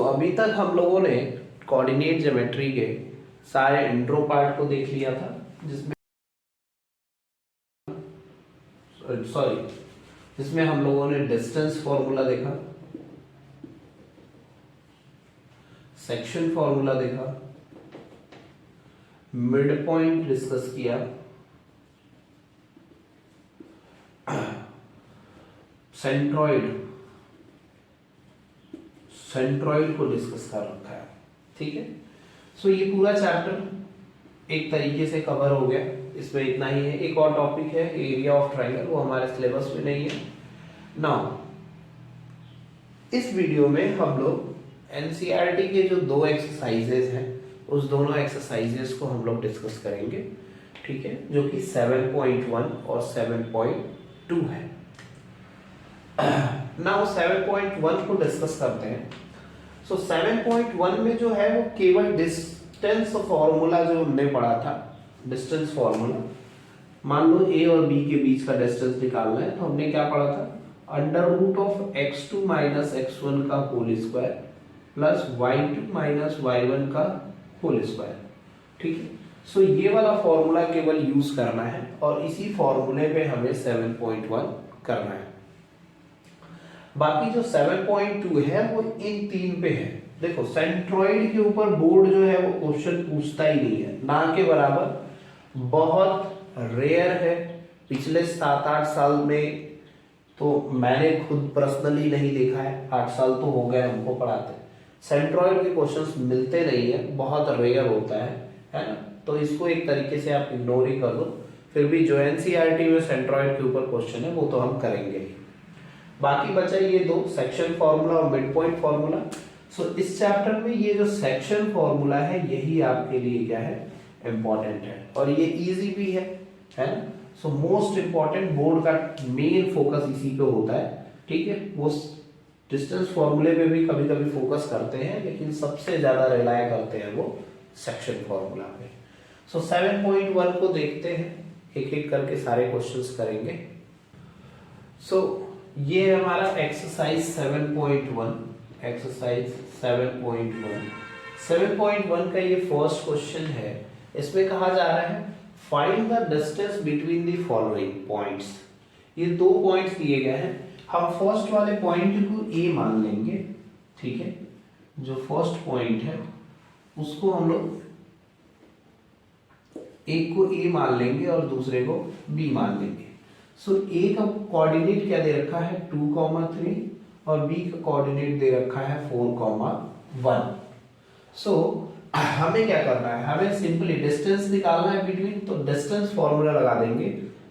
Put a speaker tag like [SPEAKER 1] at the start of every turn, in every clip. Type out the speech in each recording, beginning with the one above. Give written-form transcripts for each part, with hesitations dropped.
[SPEAKER 1] अभी तक हम लोगों ने कोऑर्डिनेट ज्योमेट्री के सारे इंट्रो पार्ट को देख लिया था, जिसमें हम लोगों ने डिस्टेंस फॉर्मूला देखा, सेक्शन फॉर्मूला देखा, मिड पॉइंट डिस्कस किया, सेंट्रॉइड को डिस्कस कर रखा है। ठीक है, सो ये पूरा चैप्टर एक तरीके से कवर हो गया। इसमें इतना ही है। एक और टॉपिक है एरिया ऑफ ट्रायंगल, वो हमारे सिलेबस में नहीं है। नाउ इस वीडियो में हम लोग एनसीईआरटी के जो दो एक्सरसाइजेज हैं, उस दोनों एक्सरसाइजेज को हम लोग डिस्कस करेंगे। ठीक है, जो कि 7.1 और 7.2 है। नाउ 7.1 को डिस्कस करते हैं। 7.1 में जो है वो केवल डिस्टेंस फॉर्मूला जो हमने पढ़ा था, डिस्टेंस फॉर्मूला, मान लो ए और बी के बीच का डिस्टेंस निकालना है, तो हमने क्या पढ़ा था, under root of x2 minus x1 का whole square plus y2 minus y1 का होल स्क्वायर। ठीक है, सो ये वाला फॉर्मूला केवल यूज करना है और इसी फॉर्मूले पे हमें 7.1 करना है। बाकी जो 7.2 है वो इन तीन पे है। देखो, सेंट्रॉइड के ऊपर बोर्ड जो है वो क्वेश्चन पूछता ही नहीं है, ना के बराबर, बहुत रेयर है। पिछले 7-8 साल में तो मैंने खुद पर्सनली नहीं देखा है, 8 साल तो हो गए हमको पढ़ाते। सेंट्रॉइड के क्वेश्चंस मिलते नहीं है, बहुत रेयर होता है ना। तो इसको एक तरीके से आप इग्नोर ही कर दो। फिर भी जो एनसीईआरटी में सेंट्रॉइड के ऊपर क्वेश्चन है वो तो हम करेंगे ही। बाकी बचा ये दो, सेक्शन फॉर्मूला और मिड पॉइंट फॉर्मूला। इस चैप्टर में ये जो सेक्शन फॉर्मूला है यही आपके लिए क्या है, इंपॉर्टेंट है, और ये इजी भी है ना। मोस्ट इंपॉर्टेंट, बोर्ड का मेन फोकस इसी पे होता है। ठीक है, वो डिस्टेंस फॉर्मूले पे भी कभी कभी फोकस करते हैं, लेकिन सबसे ज्यादा रिलाय करते हैं वो सेक्शन फॉर्मूला पे। 7.1 को देखते हैं, एक एक करके सारे क्वेश्चंस करेंगे। ये है हमारा एक्सरसाइज 7.1। एक्सरसाइज 7.1 7.1 का ये फर्स्ट क्वेश्चन है। इसमें कहा जा रहा है find the distance between the following points. ये दो पॉइंट्स दिए गए हैं, हम फर्स्ट वाले पॉइंट को ए मान लेंगे। ठीक है, जो फर्स्ट पॉइंट है उसको हम लोग एक को ए मान लेंगे और दूसरे को बी मान लेंगे। ए का कोऑर्डिनेट क्या दे रखा है, 2,3, और बी का कोऑर्डिनेट दे रखा है 4,1। हमें क्या करना है, हमें सिंपली डिस्टेंस निकालना है बिटवीन। तो डिस्टेंस फॉर्मूला लगा देंगे।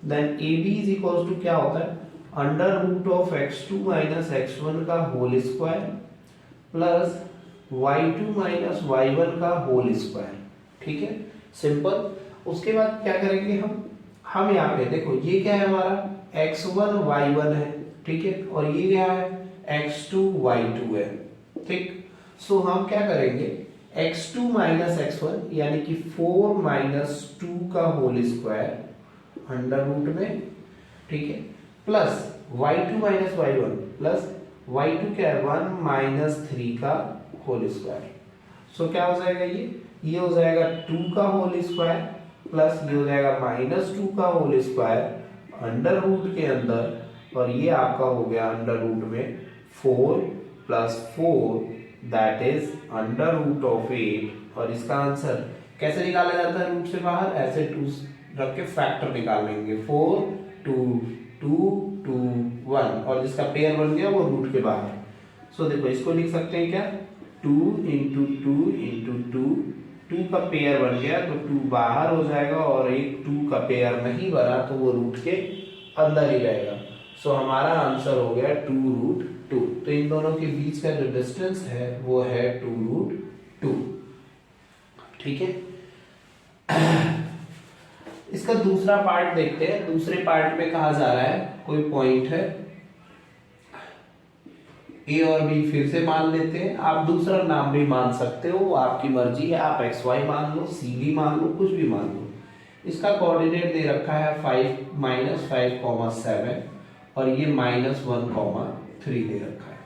[SPEAKER 1] Then A B is equal to क्या होता है, under root of x2 minus x1 का whole square plus y2 minus y1 का होल स्क्वायर। ठीक है, सिंपल। उसके बाद क्या करेंगे हम यहाँ पे देखो, ये क्या है हमारा, x1 y1 है। ठीक है, और ये क्या है, x2 y2 है। ठीक, हम क्या करेंगे, x2 माइनस x1 यानी कि 4 माइनस 2 का होल स्क्वायर अंडर रूट में। ठीक है, plus y2 minus y1 plus y2 क्या है, 1 माइनस 3 का होल स्क्वायर। क्या हो जाएगा, ये हो जाएगा 2 का होल स्क्वायर प्लस ये हो जाएगा माइनस 2 का होल स्क्वायर अंडर रूट के अंदर, और ये आपका हो गया अंडर रूट में 4 plus 4 that is under root of 8। और इसका आंसर कैसे निकाला जाता है, रूट से बाहर ऐसे 2 रख के फैक्टर निकाल लेंगे, 4 2 2 2 1, और जिसका पेयर बन गया वो रूट के बाहर। देखो, इसको लिख सकते हैं क्या, 2 इंटू 2 इंटू 2, 2 का पेयर बन गया तो 2 बाहर हो जाएगा, और एक 2 का पेयर नहीं बना तो वो रूट के अंदर ही रहेगा। हमारा आंसर हो गया 2√2। तो इन दोनों के बीच का जो डिस्टेंस है वो है 2√2। ठीक है, इसका दूसरा पार्ट देखते हैं। दूसरे पार्ट में कहा जा रहा है कोई पॉइंट है, ए और बी फिर से मान लेते हैं। आप दूसरा नाम भी मान सकते हो, आपकी मर्जी है, आप XY मान लो, CD मान लो, कुछ भी मान लो। इसका कोऑर्डिनेट दे रखा है 5 माइनस 5,7 और ये -1,3 दे रखा है।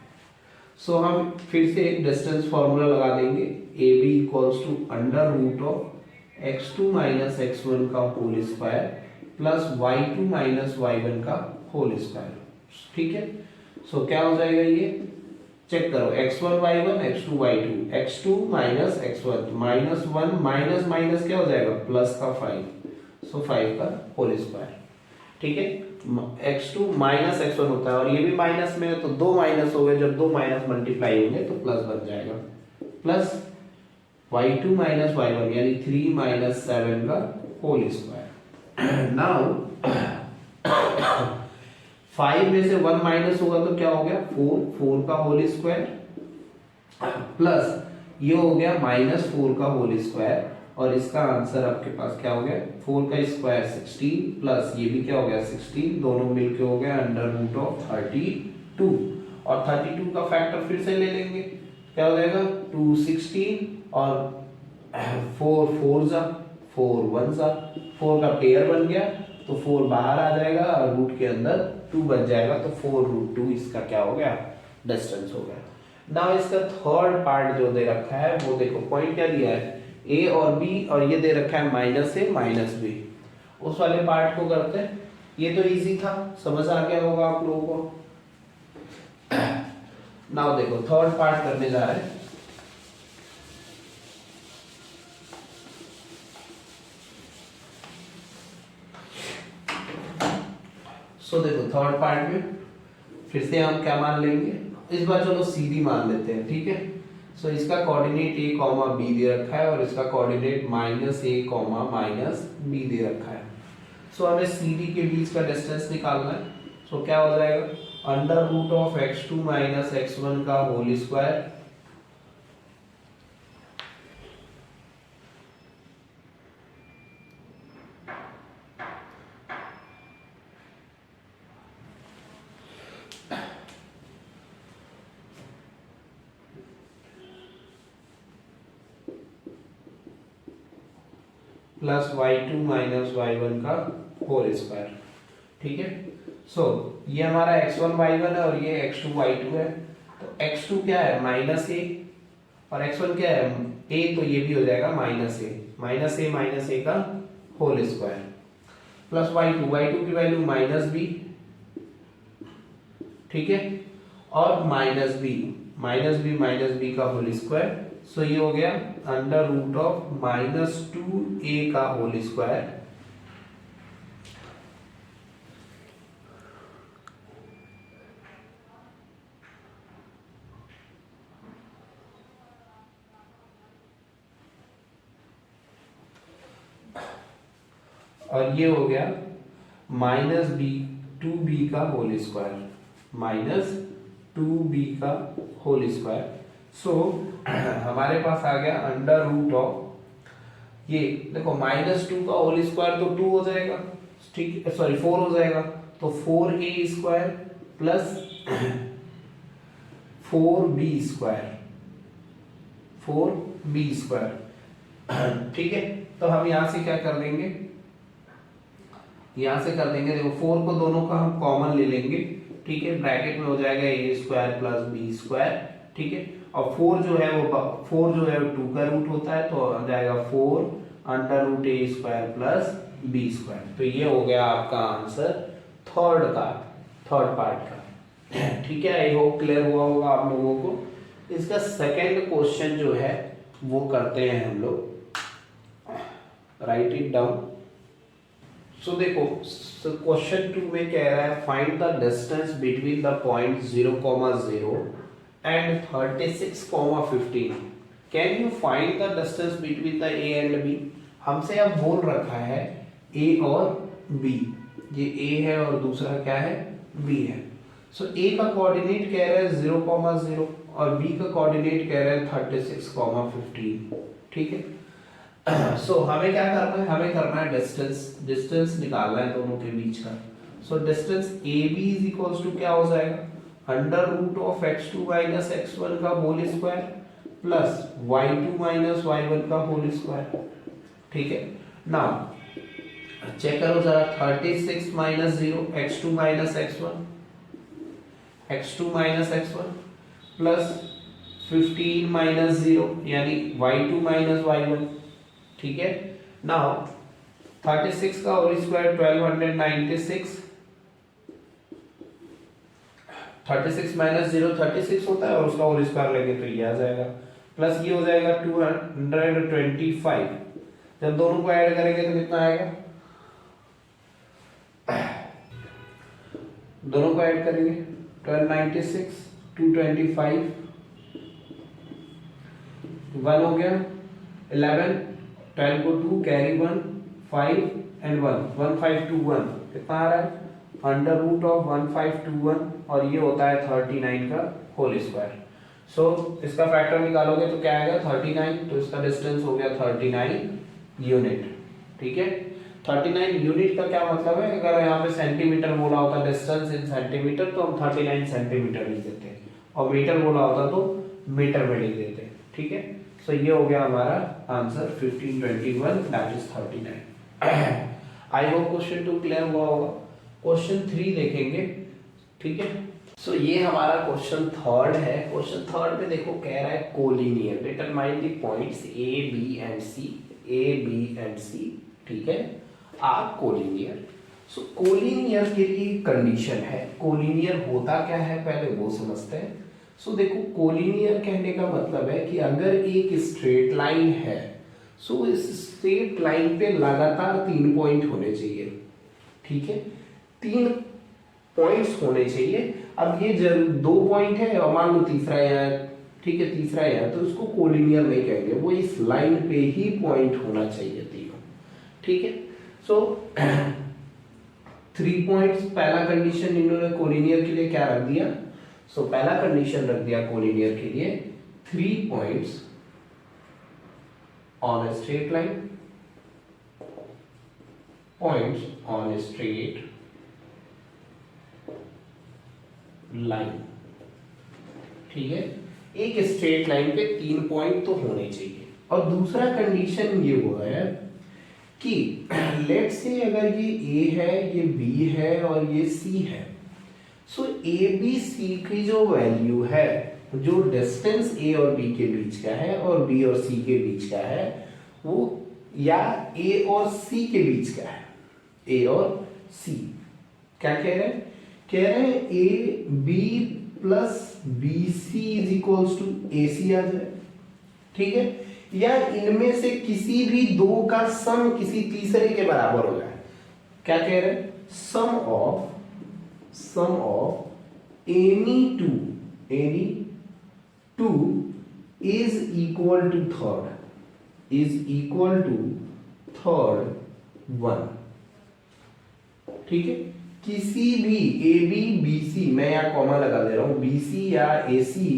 [SPEAKER 1] सो हम फिर से एक डिस्टेंस फॉर्मूला लगा देंगे, A B equals to under root of x2 minus x1 का whole square plus y2 minus y1 का होल स्क्वायर। ठीक है, सो क्या हो जाएगा, ये चेक करो, x1 y1 x2 y2, x2 minus x1 minus 1 minus minus क्या हो जाएगा प्लस का 5, सो 5 का होल स्क्वायर। ठीक है, x2 माइनस x1 होता है और ये भी माइनस में है तो दो माइनस हो गए, जब दो माइनस मल्टीप्लाई होंगे तो प्लस बन जाएगा, प्लस y2 माइनस y1 यानी 3 माइनस 7 का होल स्क्वायर। नाउ 5 में से 1 माइनस होगा तो क्या हो गया 4 का होल स्क्वायर प्लस ये हो गया माइनस 4 का होल स्क्वायर, और इसका आंसर आपके पास क्या हो गया 4 का स्क्वायर 16 प्लस ये भी क्या हो गया 16, दोनों मिलके हो गया अंडर रूट ऑफ 32, और 32 का फैक्टर फिर से ले लेंगे, क्या हो जाएगा 2 16 और 4 4 जा 4 1 जा 4 का पेयर बन गया तो 4 बाहर आ जाएगा और रूट के अंदर 2 बच जाएगा, तो 4 रूट 2 इसका क्या हो गया डिस्टेंस हो गया। नाउ इसका थर्ड पार्ट जो दे रखा है वो देखो, पॉइंट क्या दिया है ए और बी, और ये दे रखा है माइनस ए माइनस बी, उस वाले पार्ट को करते हैं। ये तो इजी था, समझ आ गया होगा आप लोगों को। नाउ देखो थर्ड पार्ट करने जा रहे हैं। सो देखो थर्ड पार्ट में फिर से हम क्या मान लेंगे, इस बार चलो सीधी मान लेते हैं, ठीक है। सो इसका कोऑर्डिनेट a कॉमा b दे रखा है और इसका coordinate minus a comma minus b दे रखा है। सो हमें CD के बीच का डिस्टेंस निकालना है। सो क्या हो जाएगा under root of x2 minus x1 का whole square plus y2 minus y1 का होल स्क्वायर। ठीक है, सो ये हमारा x1 y1 है और ये x2 y2 है। तो x2 क्या है माइनस ए और x1 क्या है a, तो ये भी हो जाएगा माइनस ए का होल स्क्वायर प्लस y2 की वैल्यू माइनस बी, ठीक है, और माइनस बी का होल स्क्वायर। सो ये हो गया under root of minus 2a का होल स्क्वायर और ये हो गया माइनस बी 2b का होल स्क्वायर, माइनस 2b का होल स्क्वायर। सो हमारे पास आ गया अंडर रूट ऑफ, ये देखो माइनस 2 का होल स्क्वायर तो 2 हो जाएगा, ठीक है, सॉरी 4 हो जाएगा, तो 4a square plus 4b square, ठीक है। तो हम यहां से क्या कर देंगे, यहां से कर देंगे, देखो 4 को दोनों का हम कॉमन ले लेंगे, ठीक है, ब्रैकेट में हो जाएगा a square plus b square, ठीक है, और 4 जो है वो 2 का रूट होता है तो आ जाएगा 4 under root a square plus b square. तो ये हो गया आपका आंसर थर्ड पार्ट का, ठीक है। आई होप क्लियर हुआ होगा आप लोगों को। इसका सेकंड क्वेश्चन जो है वो करते हैं हम लोग, राइट इट डाउन। सो देखो क्वेश्चन 2 में कह रहा है find the distance between the point 0,0 and 36,15। Can you find the distance between the A and B. हमसे अब बोल रखा है ए और बी, ये ए है और दूसरा क्या है बी है। सो ए का कोऑर्डिनेट कह रहा है 0,0 और बी का कोऑर्डिनेट कह रहा है 36,15, ठीक है। सो हमें क्या करना है, हमें करना है डिस्टेंस निकालना है दोनों के बीच का। So distance A B is equals to क्या हो जाएगा under root of x2 minus x1 का whole square plus y2 minus y1 का होल स्क्वायर, ठीक है। नाउ चेक करो जरा 36 minus 0 x2 minus x1 plus plus 15 minus 0 यानी y2 माइनस y1, ठीक है। नाउ 36 का होल स्क्वायर 1296, 36 माइनस 0 36 होता है और उसका होल स्क्वायर लेंगे तो ये आ जाएगा, प्लस ये हो जाएगा 225। जब दोनों को ऐड करेंगे तो कितना आएगा, दोनों को ऐड करेंगे 1296 225 1 हो गया 11, 12 को 2 कैरी 1 5 एंड 1 1521 कितना आ रहा है अंडर रूट ऑफ 1521 और ये होता है 39 का होल स्क्वायर। सो इसका फैक्टर निकालोगे तो क्या आएगा 39, तो इसका डिस्टेंस हो गया 39 यूनिट, ठीक है। 39 यूनिट का क्या मतलब है, अगर यहाँ पे सेंटीमीटर बोला होता डिस्टेंस इन सेंटीमीटर तो हम 39 सेंटीमीटर लिख देते, और मीटर बोला होता तो मीटर में लिख देते, ठीक है। सो ये हो गया हमारा answer 1521 that is 39। I hope question 2 clear हुआ होगा। क्वेश्चन 3 देखेंगे, ठीक है। सो ये हमारा क्वेश्चन 3 है। क्वेश्चन 3 में देखो कह रहा है collinear, determine the points A B and C, A B and C, ठीक है, आर कोलिनियर। सो कोलिनियर के लिए कंडीशन है, कोलिनियर होता क्या है पहले वो समझते हैं। सो देखो कोलिनियर कहने का मतलब है कि अगर एक स्ट्रेट लाइन है, सो इस स्ट्रेट लाइन पे लगातार 3 पॉइंट होने चाहिए, ठीक है, 3 पॉइंट्स होने चाहिए। अब ये जरूर 2 पॉइंट है और मान लो तीसरा यहाँ, ठीक है, तीसरा यहाँ, तो इसको कोलिनियर नहीं कहेंगे, वो इस लाइन पे ही पॉइंट होना चाहिए तीनों, ठीक है। सो 3 पॉइंट्स, पहला कंडीशन इन्होंने कोलिनियर के लिए क्या रख दिया, सो पहला कंडीशन रख दिया कोलिनियर के लिए 3 points on a straight line, points on a straight line, ठीक है, एक स्ट्रेट लाइन पे 3 पॉइंट तो होने चाहिए। और दूसरा कंडीशन ये हुआ है कि लेट से अगर ये A है, ये B है और ये C है, सो ए बी सी की जो वैल्यू है, जो डिस्टेंस ए और बी के बीच का है और बी और सी के बीच का है, वो या ए और सी के बीच का है, ए और सी, क्या कह रहे हैं, कह रहे हैं A B plus B C is equals to A C आ जाए, ठीक है, या इनमें से किसी भी दो का सम किसी तीसरे के बराबर हो जाए। क्या कह रहे हैं, सम of any two is equal to third one, ठीक है। किसी भी ए बी बी सी, मैं यहाँ कॉमा लगा दे रहा हूं, बी सी या ए सी,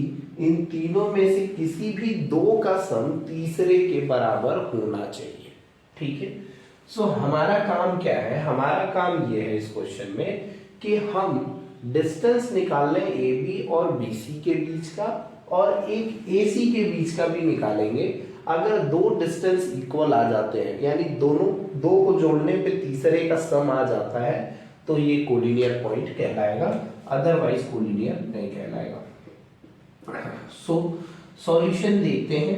[SPEAKER 1] इन तीनों में से किसी भी दो का सम तीसरे के बराबर होना चाहिए, ठीक है। सो हमारा काम क्या है, हमारा काम ये है इस क्वेश्चन में कि हम डिस्टेंस निकाल लें ए बी और बी सी के बीच का, और एक ए सी के बीच का भी निकालेंगे। अगर दो डिस्टेंस इक्वल आ जाते हैं, यानी दोनों दो को जोड़ने पे तीसरे का सम आ जाता है, तो ये कोलिनियर पॉइंट कहलाएगा, अदरवाइज कोलिनियर नहीं कहलाएगा। सो सॉल्यूशन देखते हैं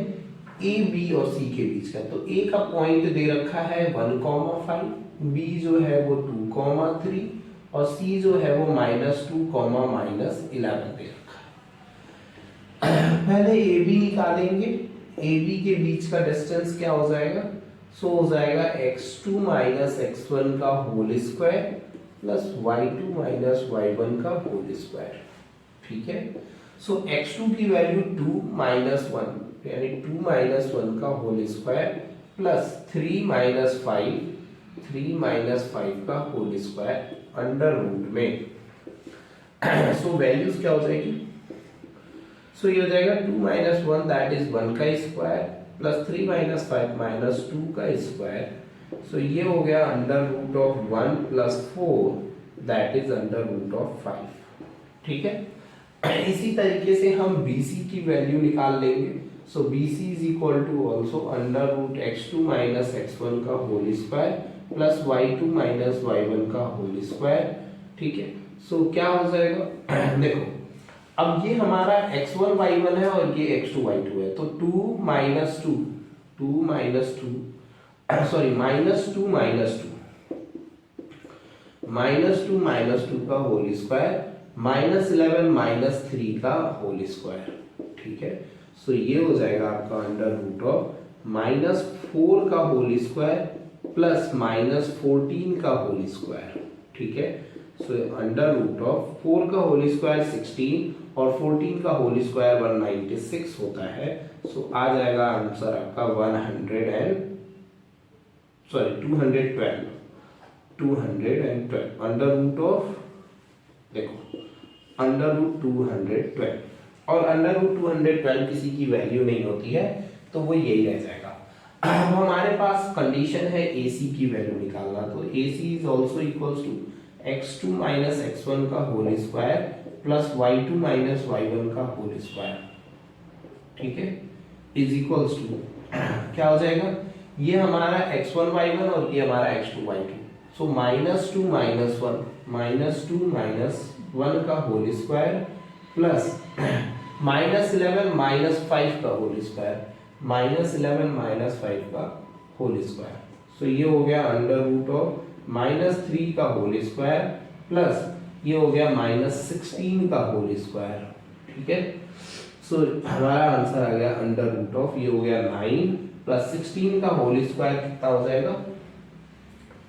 [SPEAKER 1] ए बी और सी के बीच का। तो ए का पॉइंट दे रखा है 1,5, बी जो है वो 2,3 और सी जो है वो -2, -11 दे रखा है। पहले ए बी निकालेंगे, ए बी के बीच का डिस्टेंस क्या हो जाएगा, सो हो जाएगा x2 माइनस x1 का whole square plus y2 minus y1 का होल स्क्वायर, ठीक है। सो x2 की वैल्यू 2 माइनस 1 यानी 2 माइनस 1 का होल स्क्वायर प्लस 3 माइनस 5 का होल स्क्वायर अंडर रूट में। सो वैल्यूज क्या हो जाएगी, सो ये हो जाएगा 2 माइनस 1 दैट इज 1 का स्क्वायर प्लस 3 माइनस 5 माइनस 2 का स्क्वायर। सो ये हो गया under root of 1 plus 4 that is under root of 5, ठीक है। इसी तरीके से हम BC की वैल्यू निकाल लेंगे। So BC is equal to also under root x2 minus x1 का whole square plus y2 minus y1 का होल स्क्वायर, ठीक है। सो क्या हो जाएगा देखो अब ये हमारा x1 y1 है और ये x2 y2 है, तो 2 minus two, sorry -2 minus two का होल स्क्वायर -11 -3 का होल स्क्वायर, ठीक है। सो ये हो जाएगा आपका अंडर रूट ऑफ -4 का होल स्क्वायर प्लस -14 का होल स्क्वायर, ठीक है। सो अंडर रूट ऑफ 4 का होल स्क्वायर 16 और 14 का होल स्क्वायर 196 होता है। सो आ जाएगा आंसर आपका 212 अंडर रूट ऑफ, देखो अंडर रूट 212, और अंडर रूट 212 किसी की वैल्यू नहीं होती है, तो वो यही रह जाएगा। अब हमारे पास कंडीशन है AC की वैल्यू निकालना, तो AC is also equals to x2 minus x1 का whole square plus y2 minus y1 का होल स्क्वायर, ठीक है, इज इक्वल्स टू क्या हो जाएगा, ये हमारा x1 y1 और ये हमारा x2 y2। सो -2 माइनस 1 का होल स्क्वायर प्लस -11 -5 का होल स्क्वायर, -11 -5 का होल स्क्वायर। सो ये हो गया अंडर रूट ऑफ -3 का होल स्क्वायर प्लस ये हो गया -16 का होल स्क्वायर, ठीक है। सो हमारा आंसर आ गया अंडर रूट ऑफ, ये हो गया 9 प्लस 16 का होल स्क्वायर कितना हो जाएगा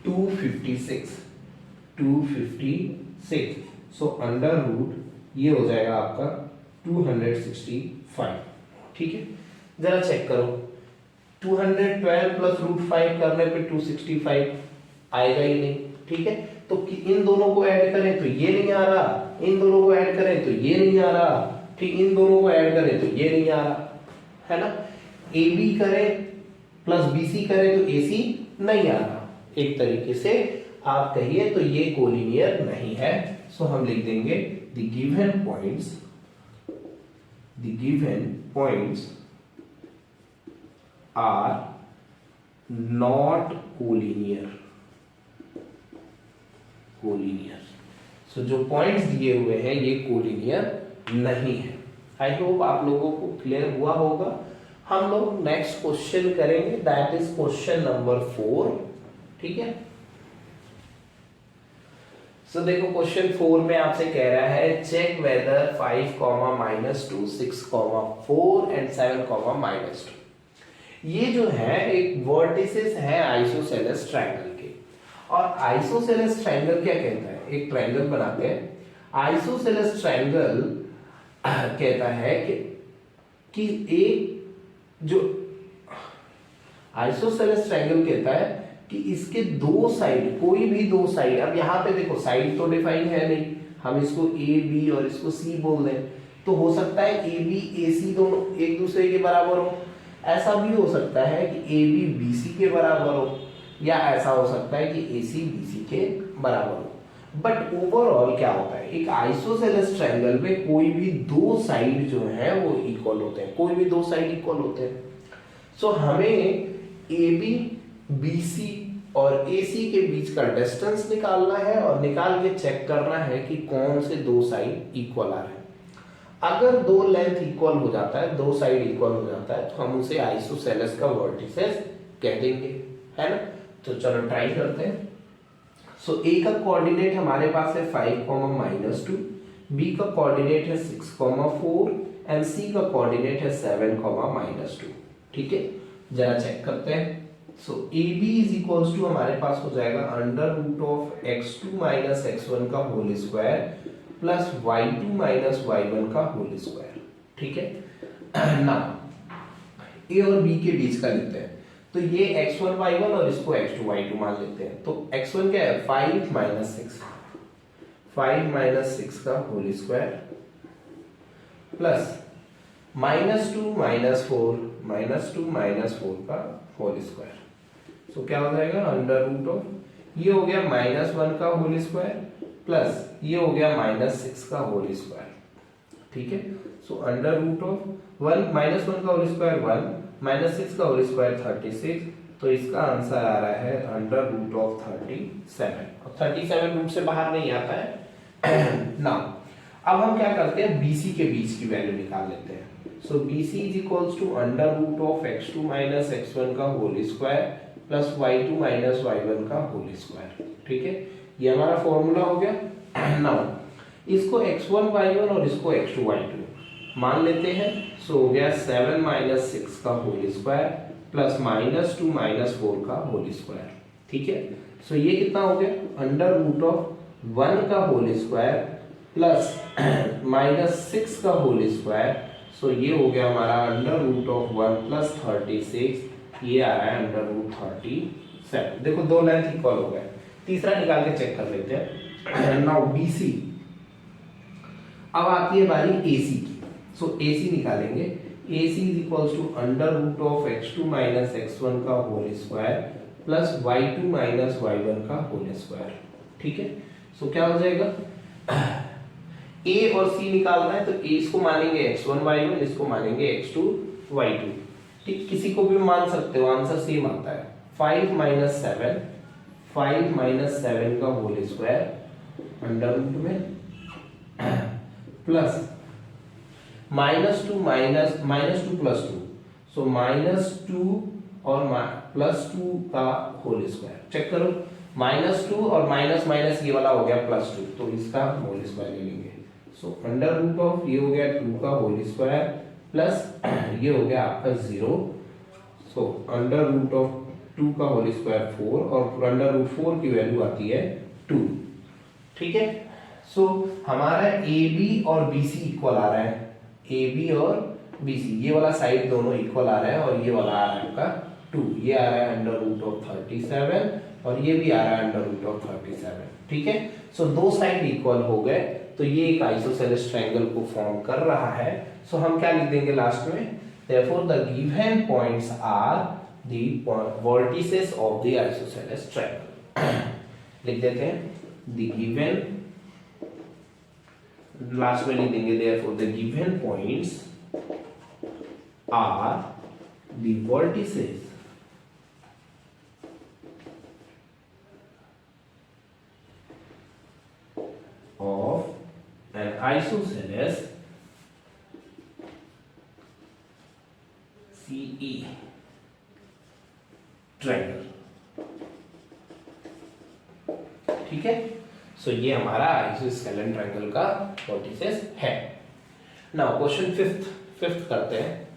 [SPEAKER 1] 256। सो अंडर रूट ये हो जाएगा आपका 265, ठीक है। जरा चेक करो, 212 प्लस रूट 5 करने पे 265 आएगा ही नहीं, ठीक है। तो इन दोनों को ऐड करें तो ये नहीं आ रहा, इन दोनों को ऐड करें तो ये नहीं आ रहा, ठीक, इन दोनों को ऐड करें तो ये नहीं आ रहा, है ना। AB करें प्लस BC करें तो AC नहीं आ रहा, एक तरीके से आप कहिए तो ये कोलिनियर नहीं है। सो हम लिख देंगे the given points are not collinear. So जो पॉइंट्स दिए हुए हैं ये कोलिनियर नहीं है। आई होप आप लोगों को क्लियर हुआ होगा। हम लोग नेक्स्ट क्वेश्चन करेंगे, दैट इज क्वेश्चन नंबर 4, ठीक है। सो देखो क्वेश्चन 4 में आपसे कह रहा है चेक वेदर 5, -2, 6, 4 एंड 7, -2 ये जो है एक वर्टिसेस है आइसोसेलेस ट्रायंगल के। और आइसोसेलेस ट्रायंगल क्या कहता है, एक ट्रायंगल बनाते हैं। आइसोसेलेस ट्रायंगल कहता है कि एक जो आइसोसेलेस ट्रायंगल कहता है कि इसके दो साइड, कोई भी दो साइड, अब यहाँ पे देखो साइड तो डिफाइन है नहीं, हम इसको A B और इसको C बोल दें, तो हो सकता है AB AC दोनों एक दूसरे के बराबर हो। ऐसा भी हो सकता है कि AB BC के बराबर हो, या ऐसा हो सकता है कि AC BC के बराबर हो। बट ओवरऑल क्या होता है, एक आइसोसेलेस ट्रायंगल में कोई भी दो साइड जो है वो इक्वल होते हैं, कोई भी दो साइड इक्वल होते हैं। सो हमें AB BC और AC के बीच का डिस्टेंस निकालना है और निकाल के चेक करना है कि कौन से दो साइड इक्वल आ रहे हैं। अगर दो लेंथ इक्वल हो जाता है, दो साइड इक्वल हो जाता है, तो हम उसे आइसोसेलेस का वर्टिसेस कह देंगे, है ना। तो चलो ट्राई करते हैं। सो A का कोऑर्डिनेट हमारे पास है 5, -2, B का कोऑर्डिनेट है 6, 4 एंड C का कोऑर्डिनेट है 7, -2, ठीक है। जरा चेक करते हैं। सो AB इज इक्वल्स टू हमारे पास हो जाएगा under root of x2 minus x1 का whole square plus y2 minus y1 का होल स्क्वायर, ठीक है ना। A और B के बीच का लेते हैं, तो ये x1 y1 और इसको x2 y2 मान लेते हैं। तो x1 क्या है 5 माइनस 6 का होल स्क्वायर प्लस -2 माइनस 4 का होल स्क्वायर। सो क्या हो जाएगा अंडर रूट ऑफ, ये हो गया -1 का होल स्क्वायर प्लस ये हो गया -6 का होल स्क्वायर, ठीक है। सो अंडर रूट ऑफ -1 का होल स्क्वायर 1, -6 का होल स्क्वायर 36, तो इसका आंसर आ रहा है अंडर रूट ऑफ 37। और 37 रूट से बाहर नहीं आता है ना। अब हम क्या करते हैं, BC के बीच की वैल्यू निकाल लेते हैं। So BC is equals to under root of x2 minus x1 का whole square plus y2 minus y1 का होल स्क्वायर। ठीक है, ये हमारा फॉर्मूला हो गया। नाउ इसको x1 y1 और इसको x2 y2 मान लेते हैं। सो हो गया 7 माइनस 6 का whole square plus minus 2 minus 4 का होल स्क्वायर। ठीक है, सो ये कितना हो गया, अंडर रूट ऑफ 1 का होल स्क्वायर प्लस माइनस 6 का होल स्क्वायर। सो ये हो गया हमारा अंडर रूट ऑफ 1 प्लस 36, ये आ रहा है अंडर रूट 37। देखो दो लेंथ इक्वल हो गए। तीसरा निकाल के चेक कर लेते हैं। नाउ BC, अब आती है बारी AC की। सो AC निकालेंगे। AC is equals to under root of x2 minus x1 का whole square plus y2 minus y1 का होल स्क्वायर। ठीक है, सो क्या हो जाएगा, A और C निकालना है तो A इसको मानेंगे x1 y1, इसको मानेंगे x2 y2। ठीक, किसी को भी मान सकते हो, आंसर सेम आता है। 5 माइनस 7, 5 माइनस 7 का होल स्क्वायर अंडर रूट में प्लस -2 माइनस 2 प्लस 2, सो -2 और प्लस 2 का होल स्क्वायर। चेक करो, -2 और माइनस माइनस ये वाला हो गया +2, तो इसका होल स्क्वायर ले लेंगे। सो अंडर रूट ऑफ ये हो गया 2 का होल स्क्वायर प्लस ये हो गया आपका 0। सो अंडर रूट ऑफ 2 का होल स्क्वायर 4 और अंडर रूट 4 की वैल्यू आती है 2। ठीक है, सो हमारा AB और BC इक्वल आ रहा है। AB और BC ये वाला साइड दोनों इक्वल आ रहा है और ये वाला आ रहा है आपका 2, ये आ रहा है अंडर रूट ऑफ 37 और ये भी आ रहा है अंडर रूट ऑफ 37। ठीक है, सो दो साइड इक्वल हो गए तो ये एक आइसोसेलेस ट्रायंगल को फॉर्म कर रहा है। सो हम क्या लिख देंगे लास्ट में, therefore the given points are the vertices of the isosceles triangle। लिख देते हैं the given, लास्ट में लिख देंगे therefore the given points are the vertices of an isosceles CE triangle। ठीक है, सो ये हमारा आइसोस्केलेटन ट्रायंगल का वर्टिसेस है। नाउ क्वेश्चन फिफ्थ करते हैं।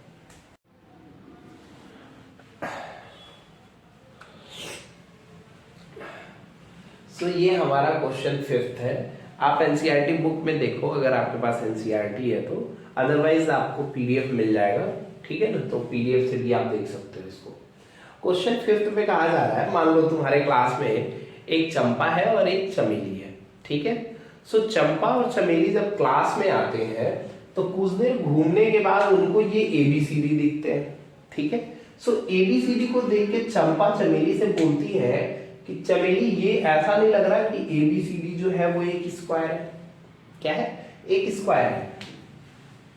[SPEAKER 1] सो ये हमारा क्वेश्चन 5th है। आप एनसीईआरटी बुक में देखो अगर आपके पास एनसीईआरटी है तो, अदरवाइज आपको पीडीएफ मिल जाएगा। ठीक है ना, तो पीडीएफ से भी आप देख सकते हो इसको। क्वेश्चन 5th में कहा जा रहा है, मान लो तुम्हारे क्लास में एक चंपा है और एक चमेली है। ठीक है, सो चंपा और चमेली जब क्लास में आते हैं तो कुछ देर घूमने के बाद उनको ये ABCD दिखते हैं। ठीक है, सो ABCD को देख के चंपा चमेली से बोलती है कि चमेली ये ऐसा नहीं लग रहा कि ABCD जो है वो एक स्क्वायर है। क्या है, एक स्क्वायर है।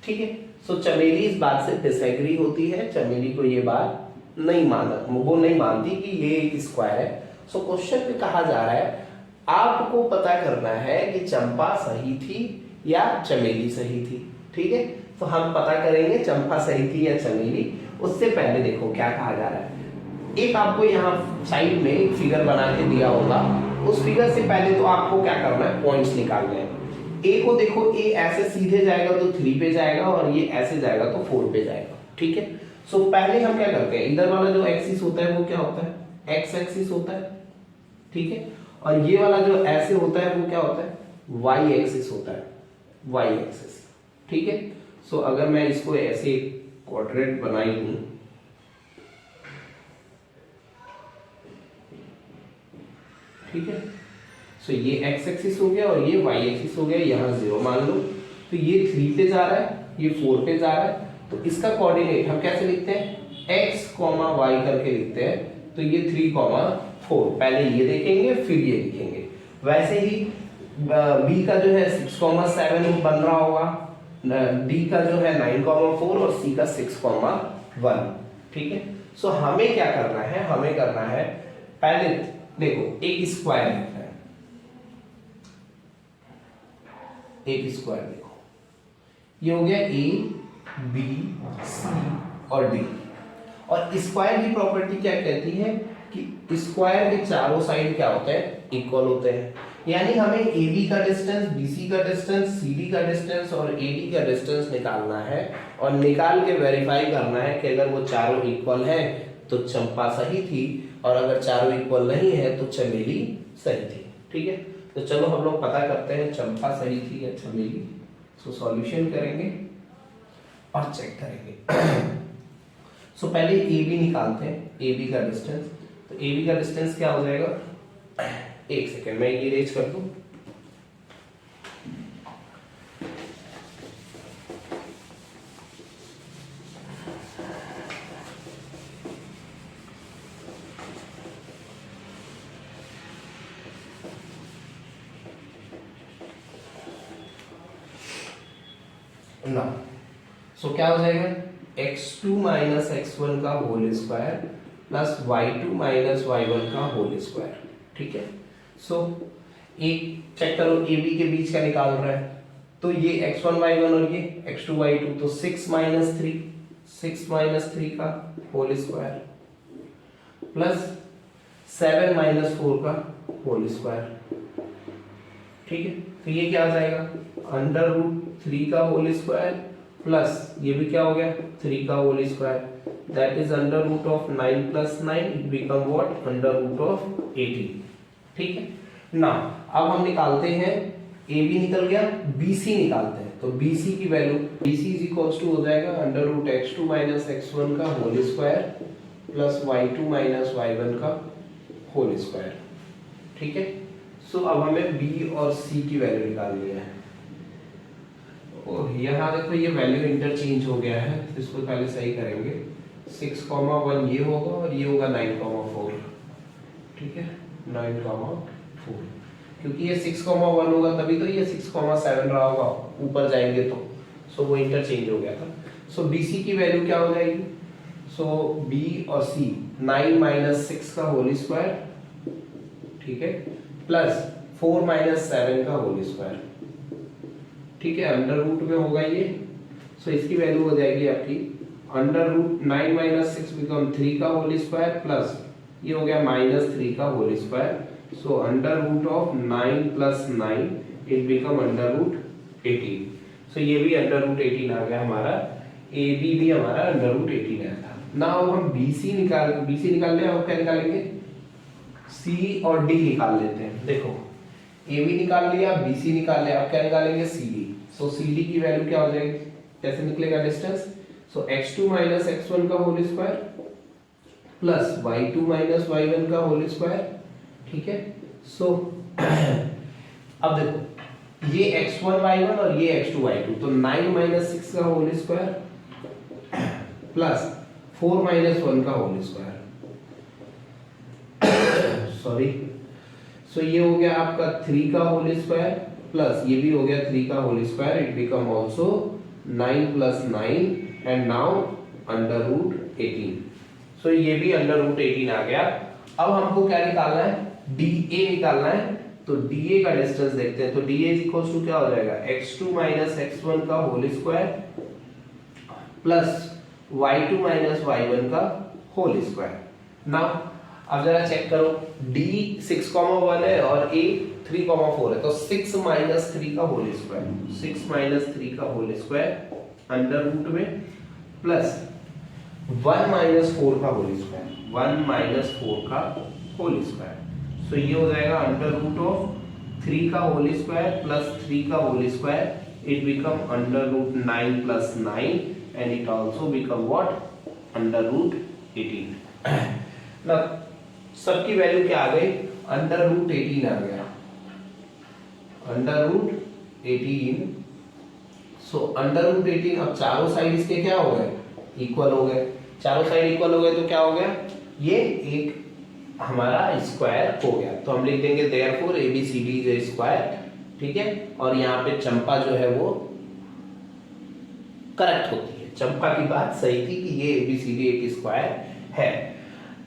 [SPEAKER 1] ठीक है, सो चमेली इस बात से डिसएग्री होती है, चमेली को ये बात नहीं वो नहीं मानती कि ये एक स्क्वायर है। सो क्वेश्चन में कहा जा रहा है आपको पता करना है कि चंपा सही थी या चमेली सही थी। ठीक है, तो हम पता करेंगे चंपा सही थी या चमेली। उससे पहले देखो क्या कहा जा रहा है, एक आपको यहाँ साइड में एक फिगर बना के दिया होगा, उस फिगर से पहले तो आपको क्या करना है, पॉइंट्स निकालने हैं। ए को देखो, ए ऐसे सीधे जाएगा तो 3 पे जाएगा और ये ऐसे जाएगा तो 4 पे जाएगा। ठीक है, सो पहले हम क्या करते हैं, इधर वाला जो एक्सिस होता है वो क्या होता है, एक्स एक्सिस होता है। ठीक है, और ये वाला जो ऐसे होता है वो क्या होता है, वाई एक्सिस होता है, वाई एक्सिस। ठीक है, सो अगर मैं इसको ऐसे क्वाड्रेंट बनाई हूं, ठीक है, सो ये एक्स एक्सिस हो गया और ये वाई एक्सिस हो गया, यहाँ 0 मान लो, तो ये 3 पे जा रहा है, ये 4 पे जा रहा है, तो इसका कोऑर्डिनेट हम कैसे लिखते हैं, x, y करके लिखते हैं। तो ये 3, 4, पहले ये देखेंगे फिर ये लिखेंगे। वैसे ही b का जो है 6, 7 बन रहा होगा, d का जो है 9, 4 और c का 6, 1। ठीक है, सो हमें क्या करना है, हमें करना है पहले देखो एक स्क्वायर लिखना है, एक स्क्वायर देखो, ये हो गया ए बी सी और डी। और स्क्वायर की प्रॉपर्टी क्या कहती है कि स्क्वायर के चारों साइड क्या होते हैं, इक्वल होते हैं। यानी हमें ए बी का डिस्टेंस, बी सी का डिस्टेंस, सी डी का डिस्टेंस और ए डी का डिस्टेंस निकालना है और निकाल के वेरीफाई करना है कि अगर वो चारों इक्वल है तो चंपा सही थी और अगर चारों इक्वल नहीं है तो चमेली सही थी। ठीक है, तो चलो हम लोग पता करते हैं चंपा सही थी या चमेली। सो सॉल्यूशन करेंगे और चेक करेंगे। सो पहले ए बी निकालते हैं, ए बी का डिस्टेंस। तो ए बी का डिस्टेंस क्या हो जाएगा, एक सेकेंड मैं ये इरेज कर दूं। ना सो क्या हो जाएगा, x2 माइनस x1 का whole square plus y2 minus y1 का होल स्क्वायर। ठीक है, सो एक चेक करो ए बी के बीच का निकाल रहा है, तो ये x1 y1 और ये x2 y2, तो 6 माइनस 3 का होल स्क्वायर प्लस 7 माइनस 4 का होल स्क्वायर। ठीक है, तो ये क्या आ जाएगा, अंडर रूट 3 का होल स्क्वायर प्लस ये भी क्या हो गया 3 का whole square, that is under root of 9 plus 9, it become what, under root of 18। ठीक है ना, अब हम निकालते हैं ए बी निकल गया, बी सी निकालते हैं। तो बी सी की value, B C is equals to हो जाएगा under root x2 minus x1 का whole square plus y2 minus y1 का होल स्क्वायर। ठीक है, सो अब हमें बी और सी की वैल्यू निकालनी है। और यहाँ देखो ये वैल्यू इंटरचेंज हो गया है, तो इसको पहले सही करेंगे। 6,1 ये होगा और ये होगा 9,4। ठीक है, 9,4, क्योंकि ये 6,1 होगा तभी तो ये 6,7 रहा होगा ऊपर जाएंगे तो, सो वो इंटरचेंज हो गया था। सो बी सी की वैल्यू क्या हो जाएगी, सो बी और सी 9 माइनस 6 का होल स्क्वायर, ठीक है, प्लस 4 माइनस 7 का होल स्क्वायर। ठीक है, अंडर रूट में होगा ये, सो इसकी वैल्यू हो जाएगी आपकी अंडर रूट 9 माइनस 6 बिकम 3 का होल स्क्वायर प्लस ये हो गया माइनस 3 का whole square, so under root of 9 plus 9 it become under root 18। So ये भी अंडर रूट 18 आ गया हमारा, ए बी भी हमारा अंडर रूट 18 आया था। नाउ हम बी सी निकाल ले, अब क्या निकालेंगे, सी और डी निकाल लेते हैं। देखो ए बी निकाल लिया, बी सी निकाल लिया, अब क्या निकालेंगे, सी डी। सो सी डी की वैल्यू क्या हो जाएगी, कैसे निकलेगा डिस्टेंस, सो x2 माइनस x1 का whole square plus y2 minus y1 का होल स्क्वायर। ठीक है, सो अब देखो ये x1 y1 और ये x2 y2, तो 9 माइनस 6 का होल स्क्वायर प्लस 4 माइनस 1 का होल स्क्वायर, सॉरी। सो ये हो गया आपका 3 का होल स्क्वायर प्लस ये भी हो गया 3 का whole square, it become also 9 plus 9 and now under root 18। So ये भी अंडर रूट 18 आ गया। अब हमको क्या निकालना है, DA निकालना है। तो DA का डिस्टेंस देखते हैं, तो DA इज इक्वल टू क्या हो जाएगा, x2 माइनस x1 का whole square plus y2 minus y1 का होल स्क्वायर। नाउ अब जरा चेक करो, D 6,1 है और A 3,4 है, तो 6 माइनस 3 का होल स्क्वायर, 6 माइनस 3 का होल स्क्वायर अंडर रूट में प्लस 1 माइनस 4 का होल स्क्वायर, 1 माइनस 4 का होल स्क्वायर। सो ये हो जाएगा अंडर रूट ऑफ 3 का होल स्क्वायर प्लस 3 का whole square, it become under root 9 plus 9 and it also become what, under root 18। ना सबकी वैल्यू क्या आ गई, अंडर रूट 18 आ गया, under root 18। So under root 18, अब चारों साइड इसके क्या हो गए, इक्वल हो गए। चारों साइड इक्वल हो गए तो क्या हो गया, ये एक हमारा स्क्वायर हो गया। तो हम लिख देंगे therefore ABCD is a square. ठीक है, और यहाँ पे चंपा जो है वो करेक्ट होती है, चंपा की बात सही थी कि ये ABCD एक स्क्वायर है।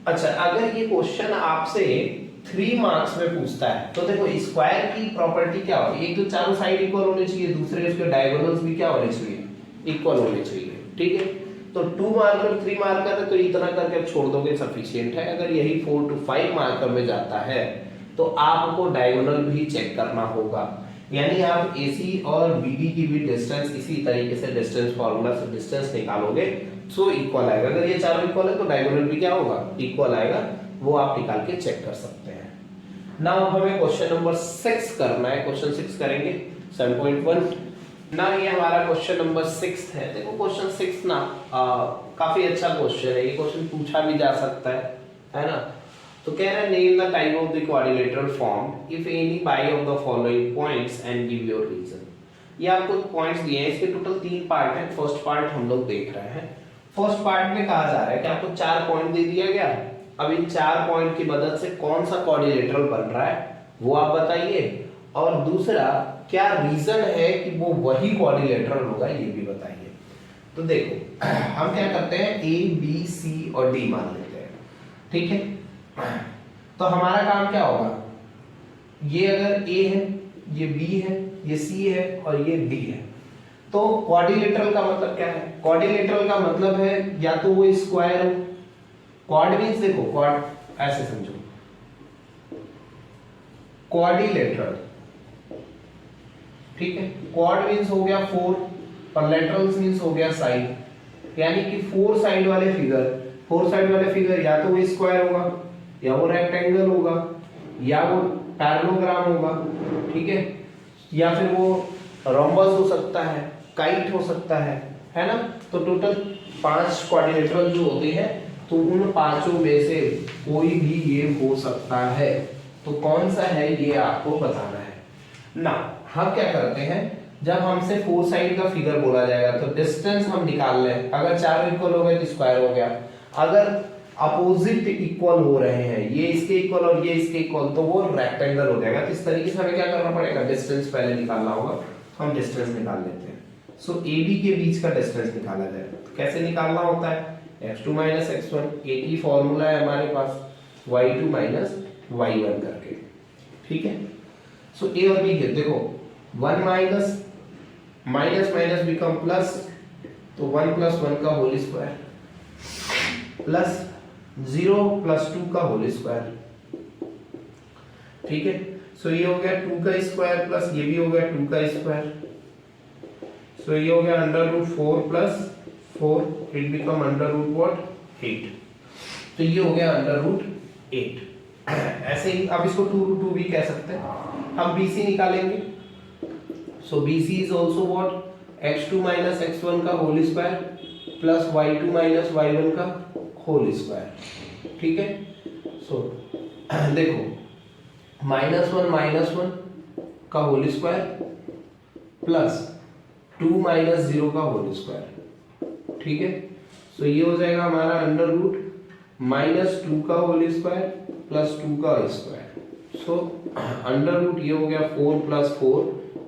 [SPEAKER 1] अच्छा, अगर ये क्वेश्चन आपसे 3 मार्क्स में पूछता है तो देखो स्क्वायर की प्रॉपर्टी क्या होती है, एक तो चारों साइड इक्वल होने चाहिए, दूसरे उसके डायगोनल्स भी क्या होने चाहिए, इक्वल होने चाहिए, ठीक है। तो 2 मार्कर 3 मार्कर है तो इतना करके आप छोड़ दोगे सफिशिएंट है। अगर यही 4 to 5 मार्कर में जाता है तो आपको डायगोनल भी चेक करना होगा, यानी आप AC और BD की भी डिस्टेंस इसी तरीके से डिस्टेंस फार्मूला से डिस्टेंस निकालोगे सो इक्वल आएगा। अगर ये चारों इक्वल है तो डायगोनल भी क्या होगा, इक्वल आएगा, वो आप निकाल के चेक कर सकते हैं। नाउ हमें क्वेश्चन नंबर 6 करना है। क्वेश्चन 6 करेंगे 7.1 ना, ये हमारा क्वेश्चन नंबर 6 है। देखो क्वेश्चन 6 ना काफी अच्छा क्वेश्चन है, ये क्वेश्चन पूछा भी जा सकता है ना। तो कह रहा है name the type of the quadrilateral form if any by of the following points and give your reason. ये आपको पॉइंट्स दिए हैं, इसके टोटल 3 पार्ट हैं। फर्स्ट पार्ट हम लोग देख रहे हैं। फर्स्ट पार्ट में कहा जा रहा है कि आपको 4 पॉइंट दे दिया गया, अब इन 4 पॉइंट की मदद से कौन सा क्वाड्रिलेटरल बन रहा है वो आप बताइए, और दूसरा क्या रीजन है कि वो वही क्वाड्रिलेटरल होगा ये भी बताइए। तो देखो हम क्या करते हैं, A B C और D मान लेते हैं, ठीक है। तो हमारा काम क्या होगा, ये अगर A है, ये B है, ये C है और ये D है, तो क्वाड्रिलेटरल का मतलब क्या है, क्वाड्रिलेटरल का मतलब है या तो वो स्क्वायर हो, क्वाड मींस देखो क्वाड ऐसे समझो, क्वाड्रिलेटरल, ठीक है। क्वाड मींस हो गया 4 और लेटरल्स मींस हो गया साइड, यानी कि 4 साइड वाले फिगर या तो वो स्क्वायर होगा या वो रेक्टेंगल होगा या वो पैरेललोग्राम होगा, ठीक है, या फिर वो रोम्बस हो सकता है, काइट हो सकता है ना। तो टोटल 5 क्वाड्रिलेटरल जो होते हैं तो उन पांचों में से कोई भी ये हो सकता है, तो कौन सा है ये आपको बताना है ना। हम क्या करते हैं, जब हमसे 4 साइड का फिगर बोला जाएगा तो डिस्टेंस हम निकाल लें, अगर चारों इक्वल हो गए तो स्क्वायर हो गया, अगर अपोजिट इक्वल हो रहे हैं, ये इसके इक्वल और ये इसके इक्वल, तो वो रेक्टेंगल हो जाएगा। तो इस तरीके से हमें क्या करना पड़ेगा, डिस्टेंस पहले निकालना होगा, हम डिस्टेंस निकाल लेते हैं। सो AB के बीच का डिस्टेंस निकाला जाएगा, तो कैसे निकालना होता है, x2 - x1, एक ही फॉर्मूला है हमारे पास, y2 - y1 करके, ठीक है। सो A और B के देखो 1 माइनस माइनस बिकम प्लस, तो 1 + 1 का होल स्क्वायर प्लस 0 + 2 का होल स्क्वायर, ठीक है। सो ये हो गया 2 का स्क्वायर प्लस ये भी हो गया 2 का स्क्वायर, सो ये हो गया √4 + 4, इट बिकम √8, तो ये हो गया √8। ऐसे ही आप इसको 2√2 भी कह सकते हैं। हम BC निकालेंगे, so BC is also what, x2 - x1 का whole square plus y2 - y1 का होल स्क्वायर, ठीक है। सो देखो -1 का होल स्क्वायर प्लस 2 - 0 का होल स्क्वायर, ठीक है। सो ये हो जाएगा हमारा √-2 का होल स्क्वायर प्लस 2 का स्क्वायर, सो √ ये हो गया 4 + 4,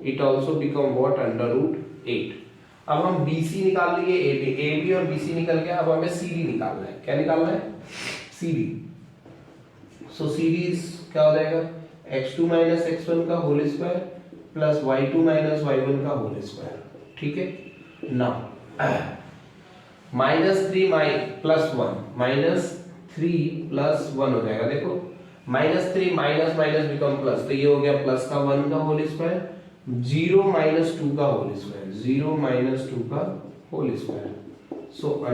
[SPEAKER 1] इट आल्सो बिकम व्हाट, √8। अब हम BC निकाल लिए, AB और BC निकल गया, अब हमें CD निकालना है। क्या निकालना है, CD। सो CD क्या हो जाएगा, x2 - x1 का whole square plus y2 - y1 का होल स्क्वायर, ठीक है। नाउ -3 + 1 हो जाएगा, देखो -3 माइनस बिकम प्लस, तो ये हो गया प्लस का 1 का होल स्क्वायर, 0 - 2 का होल स्क्वायर, 0 - 2 का होल स्क्वायर, सो √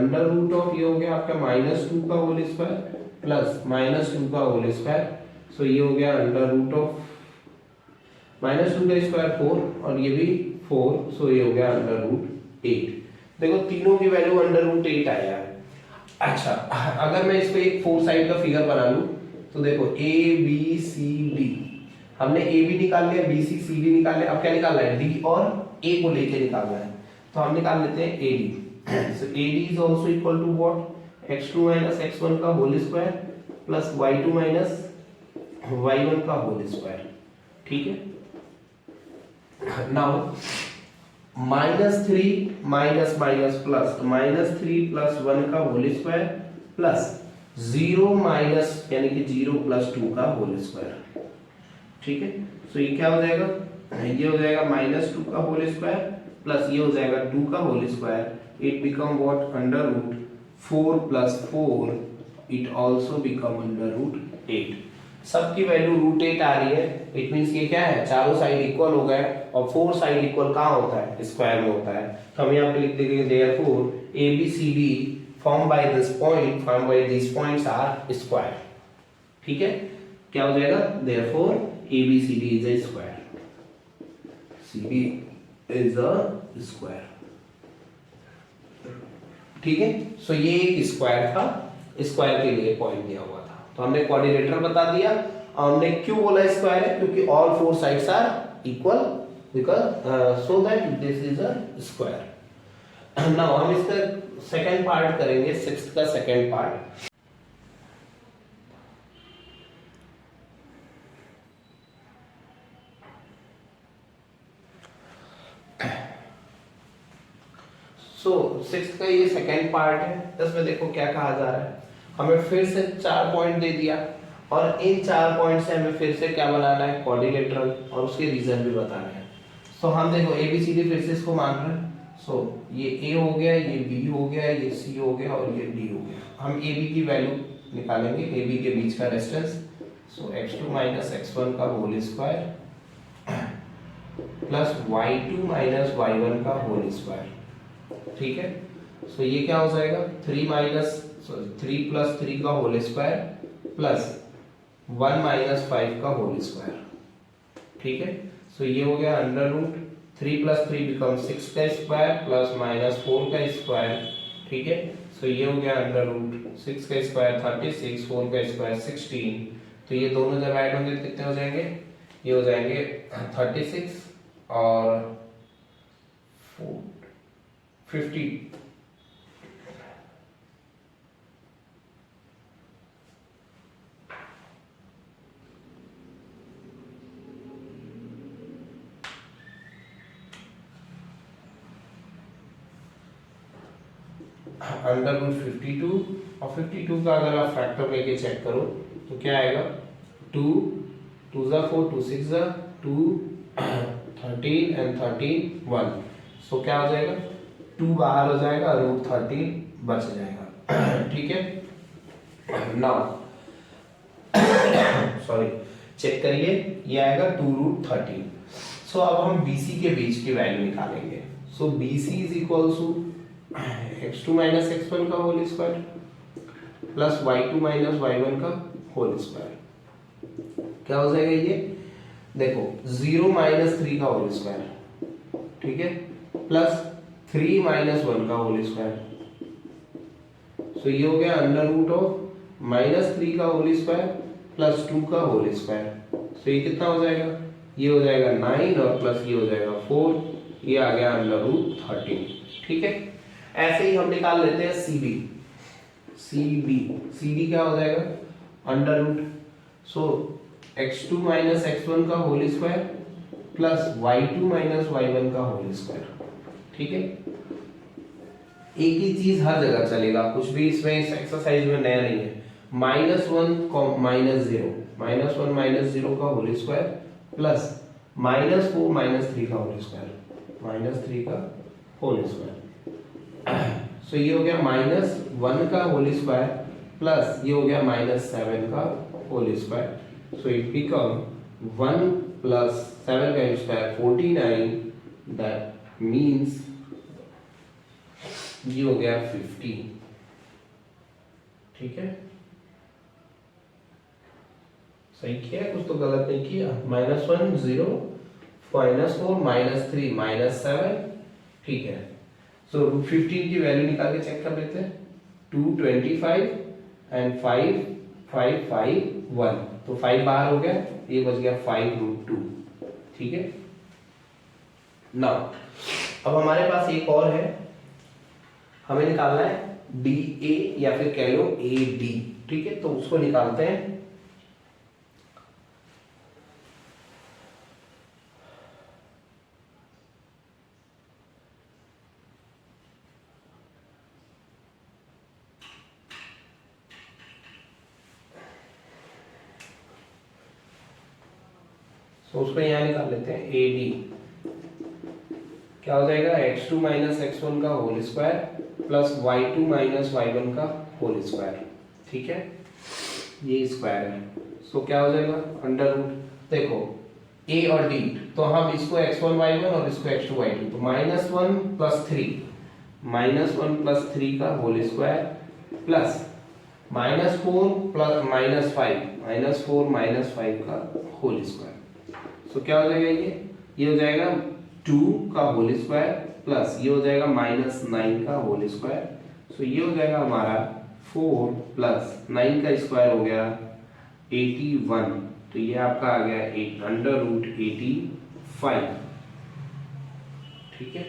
[SPEAKER 1] ये हो गया आपका -2 का होल स्क्वायर प्लस -2 का होल स्क्वायर, सो ये हो गया √ -2 का स्क्वायर 4 और ये भी 4, सो ये हो गया √8। देखो तीनों की वैल्यू √8 आया है। अच्छा अगर मैं इसको एक 4 साइड का फिगर बना लूं तो देखो ABCD, हमने AB निकाल लिया, BC CD निकाल लिया, अब क्या निकालना है, D और A को लेके निकालना है, तो हम निकाल लेते हैं AD। So AD is also equal to what, x2 - x1 का whole square plus y2 - y1 का होल स्क्वायर, ठीक है। नाउ -3 माइनस प्लस, तो -3 + 1 का होल स्क्वायर प्लस 0 माइनस यानी कि 0 + 2 का होल स्क्वायर, ठीक है। सो ये क्या हो जाएगा, ये हो जाएगा -2 का होल स्क्वायर प्लस ये हो जाएगा 2 का whole square, it become what under root 4 plus 4, it also become under root 8। सबकी वैल्यू रूट 8 आ रही है, इट मींस ये क्या है, चारों साइड इक्वल हो गए, और 4 साइड इक्वल कहाँ होता है, स्क्वायर में होता है। तो हम यहाँ पे लिख देंगे therefore ABCD form by this point, form by this points are square. ठीक है, क्या हो जाएगा, therefore ABCD is a square, CD is a square. ठीक है, सो ये एक स्क्वायर था, स्क्वायर के लिए पॉइंट दिया हुआ था। तो हमने क्वाड्रिलेटरल बता दिया, और हमने क्यों बोला स्क्वायर है, क्योंकि all 4 sides are equal, because so that this is a square. Now हम इसका सेकंड पार्ट करेंगे, सिक्स्थ का सेकंड पार्ट। सो सिक्स्थ का ये सेकंड पार्ट है, इसमें देखो क्या कहा जा रहा है, हमें फिर से 4 पॉइंट दे दिया, और इन 4 पॉइंट से हमें फिर से क्या बनाना है, क्वाड्रिलेटरल, और उसके रीजन भी बताने हैं। सो हम देखो ABCD फिर से इसको मान रहे हैं। सो ये A हो गया, ये B हो गया, ये C हो गया, और ये D हो गया। हम AB की वैल्यू निकालेंगे, AB के बीच का डिस्टेंस। सो x2 माइनस x1 का whole square plus y2 minus y1 का होल स्क्वायर। ठीक है, सो ये क्या हो जाएगा, 3 प्लस 3 का होल स्क्वायर प्लस 1 माइनस 5 का होल स्क्वायर। ठीक है, सो ये हो गया अंडर रूट 3 प्लस 3 बिकम 6 का स्क्वायर प्लस माइनस 4 का स्क्वायर। ठीक है, सो ये हो गया अंडर रूट 6 का स्क्वायर 36, 4 का स्क्वायर 16। तो ये दोनों जब ऐड होंगे तो कितने हो जाएंगे, ये हो जाएंगे 36 और 50। अंडर रूट 52, और 52 का अगर आप फैक्टर लेके चेक करो तो क्या आएगा, 2 2 ज़ा 4, 2 6 ज़ा 2, 13 एंड 13 1। सो क्या हो जाएगा, 2 बाहर हो जाएगा, रूट 13 बच जाएगा। ठीक है, नाउ सॉरी चेक करिए, ये आएगा 2 रूट 13। सो अब हम BC के बीच की वैल्यू निकालेंगे। So BC is equal to x2 minus x1 का whole square plus y2 minus y1 का होल स्क्वायर। क्या हो जाएगा ये, देखो 0 माइनस 3 का होल स्क्वायर, ठीक है, प्लस 3 माइनस 1 का होल स्क्वायर। सो ये हो गया अंडर रूट ऑफ माइनस 3 का होल स्क्वायर प्लस 2 का होल स्क्वायर। सो ये कितना हो जाएगा, ये हो जाएगा 9 और प्लस ये हो जाएगा 4, ये आ गया अंडर रूट 13। ठीक है, ऐसे ही हम निकाल लेते हैं CD क्या हो जाएगा, अंडर रूट, सो x2 माइनस x1 का whole square plus y2 minus y1 का होल स्क्वायर। ठीक है, एक ही चीज हर जगह चलेगा, कुछ भी इसमें इस एक्सरसाइज में नया नहीं है। -1 माइनस 0, -1 माइनस 0 का होल स्क्वायर प्लस -4 माइनस 3 का होल स्क्वायर, -3 का होल स्क्वायर। सो ये हो गया -1 का होल स्क्वायर प्लस ये हो गया -7 का whole square. So it become 1 plus 7 का स्क्वायर 49, दैट मीन्स ये हो गया 50। ठीक है, सही किया, कुछ तो गलत नहीं किया। -1 0, -4 -3 -7। ठीक है, सो रूट 15 की वैल्यू निकाल के चेक कर लेते हैं, 225 एंड 5 5 5 1, तो 5 बाहर हो गया, ये बच गया 5 रूट 2। ठीक है, नाउ अब हमारे पास एक और है, हमें निकालना है DA या फिर कह लो AD। ठीक है, तो उसको निकालते हैं। तो उसको यहां निकाल लेते हैं AD। क्या हो जाएगा x2 माइनस x1 का whole square plus y2 minus y1 का होल स्क्वायर। ठीक है, ये स्क्वायर है। सो क्या हो जाएगा अंडर रूट, देखो a और d, तो हम इसको x1 y1 और इसको x2 y2, तो -1 प्लस 3 का होल स्क्वायर प्लस -4 माइनस 5 का होल स्क्वायर। सो क्या हो जाएगा ये हो जाएगा 2 का होल स्क्वायर प्लस ये हो जाएगा -9 का होल स्क्वायर। सो ये हो जाएगा हमारा 4 प्लस 9 का स्क्वायर हो गया 81, तो ये आपका आ गया √85। ठीक है,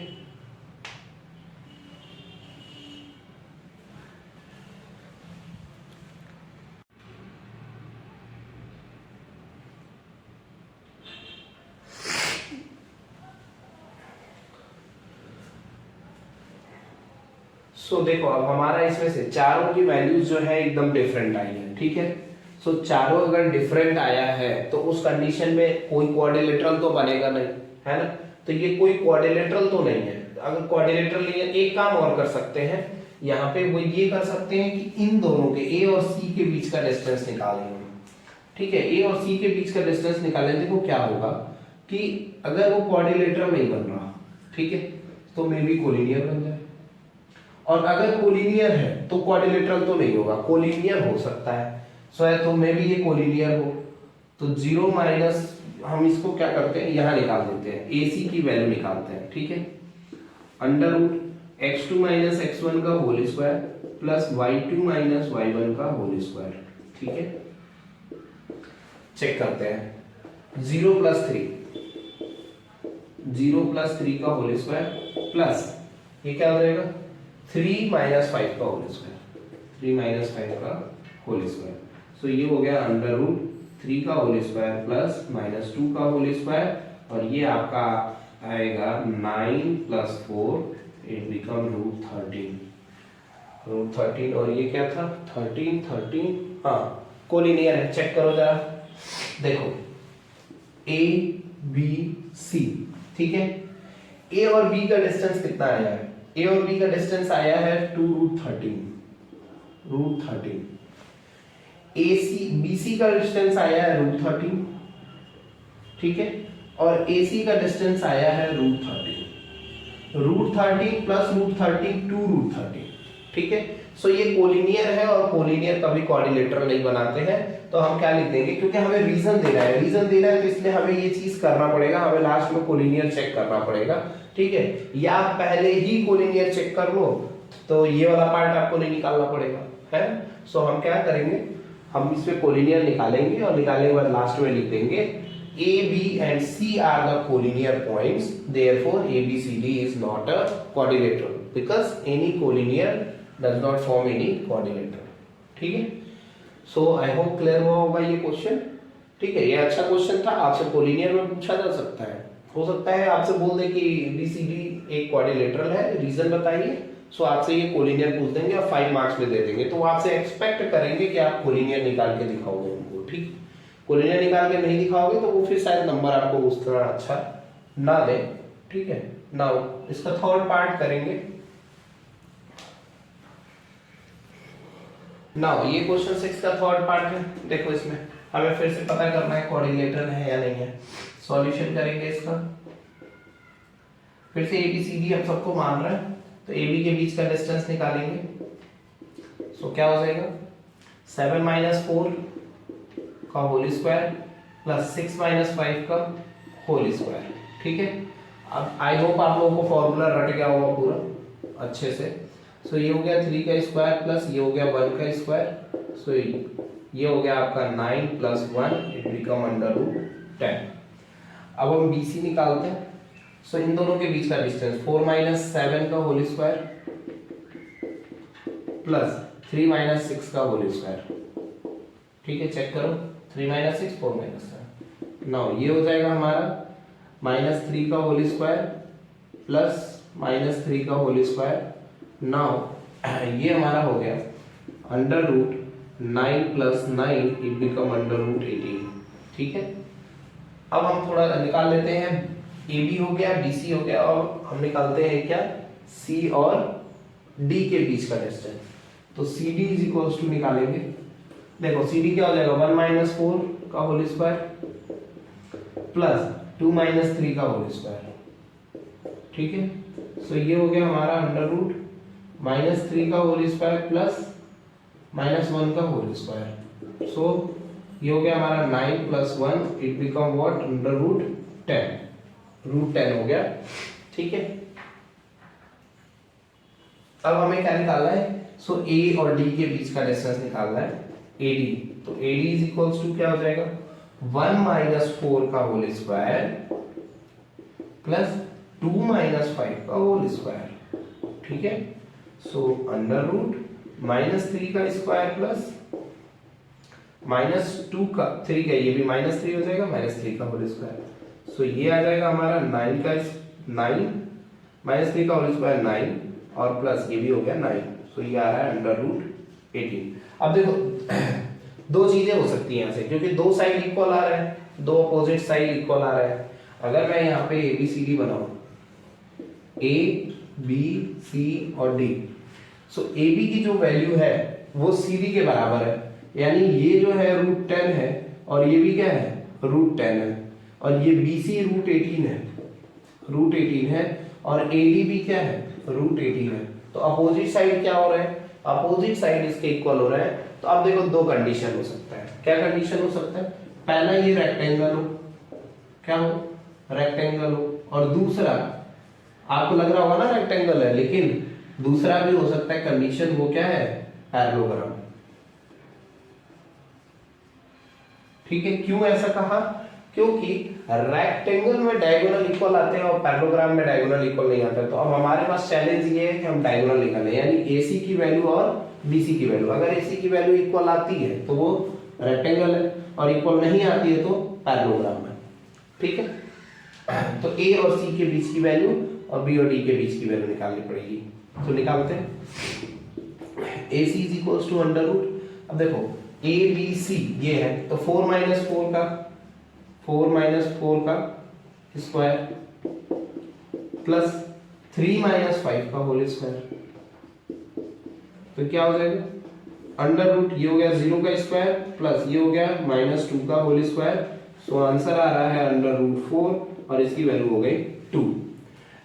[SPEAKER 1] सो देखो अब हमारा इसमें से चारों की वैल्यूज जो है एकदम डिफरेंट आई है। ठीक है, सो चारों अगर डिफरेंट आया है तो उस कंडीशन में कोई क्वाड्रिलेटरल तो बनेगा नहीं, है ना। तो ये कोई क्वाड्रिलेटरल तो नहीं है। अगर क्वाड्रिलेटरल नहीं है, एक काम और कर सकते हैं यहाँ पे, वो ये कर सकते हैं कि इन दोनों के ए और सी के बीच का डिस्टेंस निकालेंगे। ठीक है, ए और सी के बीच का डिस्टेंस निकालें, देखो क्या होगा कि अगर वो क्वाड्रिलेटरल नहीं बन रहा, ठीक है, तो मे बी कोलिनियर बन जाए, और अगर कोलिनियर है तो क्वाड्रिलेटरल तो नहीं होगा, कोलिनियर हो सकता है। सो है तो मे बी ये कोलिनियर हो, तो 0 माइनस हम इसको क्या करते हैं यहाँ निकाल देते हैं, AC की वैल्यू निकालते हैं। ठीक है, under root x2 minus x1 का whole square plus y2 minus y1 का होल स्क्वायर। ठीक है, चेक करते हैं 0 प्लस 3 का होल स्क्वायर प्लस ये क्या हो जाएगा 3 माइनस 5 का होल स्क्वायर, 3 माइनस 5 का होल स्क्वायर। सो ये हो गया अंडर रूट 3 का होल स्क्वायर प्लस -2 का होल स्क्वायर, और ये आपका आएगा 9 प्लस 4, इट बिकम √13, और ये क्या था 13, हाँ कोलिनियर है। चेक करो जरा, देखो A B C, ठीक है, A और B का डिस्टेंस कितना आया है, A और B का डिस्टेंस आया है 2√13, BC का डिस्टेंस आया है √13, ठीक है, और AC का डिस्टेंस आया है √13 प्लस √13 2√13, ठीक है। सो ये कोलिनियर है, और कोलिनियर कभी क्वाड्रिलेटरल नहीं बनाते हैं, तो हम क्या लिख देंगे, क्योंकि हमें रीजन दे रहा है तो इसलिए हमें ये चीज करना पड़ेगा, हमें लास्ट में कोलिनियर चेक करना पड़ेगा। ठीक है, या पहले ही कोलिनियर चेक कर लो तो ये वाला पार्ट आपको नहीं निकालना पड़ेगा, है। सो हम क्या करेंगे, हम इसमें कोलिनियर निकालेंगे, और निकालने के बाद लास्ट में लिख देंगे A, B and C are the collinear points, therefore ABCD is not a quadrilateral because any collinear does not form any quadrilateral। ठीक है, सो आई होप क्लियर हुआ होगा ये क्वेश्चन। ठीक है, ये अच्छा क्वेश्चन था, आपसे कोलिनियर में पूछा जा सकता है, हो सकता है आपसे बोल दे कि ABCD एक क्वाड्रिलेटरल है, रीजन बताइए। सो आपसे ये कोलिनियर पूछ देंगे और 5 मार्क्स में दे देंगे, तो वो आपसे एक्सपेक्ट करेंगे कि आप कोलिनियर निकाल के दिखाओगे उनको। ठीक, कोलिनियर निकाल के नहीं दिखाओगे तो वो फिर शायद नंबर आपको उस तरह अच्छा ना दे। ठीक है, नाउ इसका थर्ड पार्ट करेंगे। नाउ ये क्वेश्चन 6 का थर्ड पार्ट है। देखो इसमें हमें फिर से पता करना है कोऑर्डिनेटर है या नहीं है। सॉल्यूशन करेंगे इसका, फिर से ABCD हम सबको मान रहे हैं, तो AB के बीच का डिस्टेंस निकालेंगे। सो क्या हो जाएगा 7 माइनस 4 का होल स्क्वायर प्लस 6 माइनस 5 का होल स्क्वायर। ठीक है, अब आई होप आप लोगों को फॉर्मूला रट गया होगा पूरा अच्छे से। सो ये हो गया 3 का स्क्वायर प्लस ये हो गया 1 का स्क्वायर। सो ये हो गया आपका 9 प्लस 1, इट बिकम √10। अब हम BC निकालते हैं। सो इन दोनों के बीच का डिस्टेंस 4 माइनस 7 का होल स्क्वायर प्लस 3 माइनस 6 का होल स्क्वायर। ठीक है, चेक करो 3 माइनस 6 4 माइनस 7। नाउ ये हो जाएगा हमारा -3 का होल स्क्वायर प्लस -3 का होल स्क्वायर। नाउ ये हमारा हो गया √9 प्लस 9, इट बिकम √18। ठीक है, अब हम थोड़ा निकाल लेते हैं ए बी हो गया, बी सी हो गया, और हम निकालते हैं क्या, सी और डी के बीच का डिस्टेंस। तो C D is equals to निकालेंगे, देखो सी डी क्या हो जाएगा 1 माइनस 4 का होल स्क्वायर प्लस 2 माइनस 3 का होल स्क्वायर, ठीक है। सो ये हो गया हमारा अंडर रूट -3 का होल स्क्वायर प्लस -1 का होल स्क्वायर। सो ये हो गया हमारा 9 + 1, it become what, under root 10, root 10 हो गया, ठीक है। अब हमें क्या निकालना है, सो ए और डी के बीच का डिस्टेंस निकालना है, AD। तो AD इज इक्वल्स टू क्या हो जाएगा 1 - 4 का होल स्क्वायर प्लस 2 - 5 का होल स्क्वायर, ठीक है। सो अंडर रूट -3 का स्क्वायर प्लस -2 का 3 का, ये भी -3 हो जाएगा, -3 का होल स्क्वायर। सो ये आ जाएगा हमारा 9 का 9 -3 का होल स्क्वायर 9 और प्लस ये भी हो गया 9। सो ये आ रहा है अंडर रूट 18। अब देखो दो चीजें हो सकती हैं यहाँ से, क्योंकि दो साइड इक्वल आ रहे हैं, दो अपोजिट साइड इक्वल आ रहे हैं। अगर मैं यहाँ पे ABCD बनाऊं, A B C और D, सो AB की जो वैल्यू है वो CD के बराबर है, यानी ये जो है √10 है और ये भी क्या है √10 है, और ये BC √18 है, √18 है, और AD भी क्या है √18 है। तो अपोजिट साइड क्या हो रहा है, अपोजिट साइड इसके इक्वल हो रहा है। तो अब देखो दो कंडीशन हो सकता है, क्या कंडीशन हो सकता है, पहला ये रेक्टेंगल हो, क्या हो रेक्टेंगल हो, और दूसरा आपको लग रहा होगा ना रेक्टेंगल है, लेकिन दूसरा भी हो सकता है कंडीशन, वो क्या है पैरेललोग्राम, ठीक है। क्यों ऐसा कहा, क्योंकि रेक्टेंगल में डायगोनल इक्वल आते हैं और पैरेललोग्राम में डायगोनल इक्वल नहीं आता। तो अब हमारे पास चैलेंज ये है कि हम डायगोनल निकालें, यानी AC की वैल्यू और BC की वैल्यू, अगर AC की वैल्यू इक्वल आती है तो वो रेक्टेंगल है, और इक्वल नहीं आती है तो पैरेललोग्राम है, ठीक है। तो A और C के बीच की वैल्यू और B और D के बीच की वैल्यू निकालनी पड़ेगी। तो निकालते हैं, AC is equals to under root, अब देखो ABC ये है, तो 4 - 4 का स्क्वायर प्लस 3 - 5 का होल स्क्वायर, तो क्या हो जाएगा अंडर रूट, ये हो गया 0 का स्क्वायर प्लस ये हो गया -2 का होल स्क्वायर। सो आंसर आ रहा है अंडर रूट 4 और इसकी वैल्यू हो गई 2।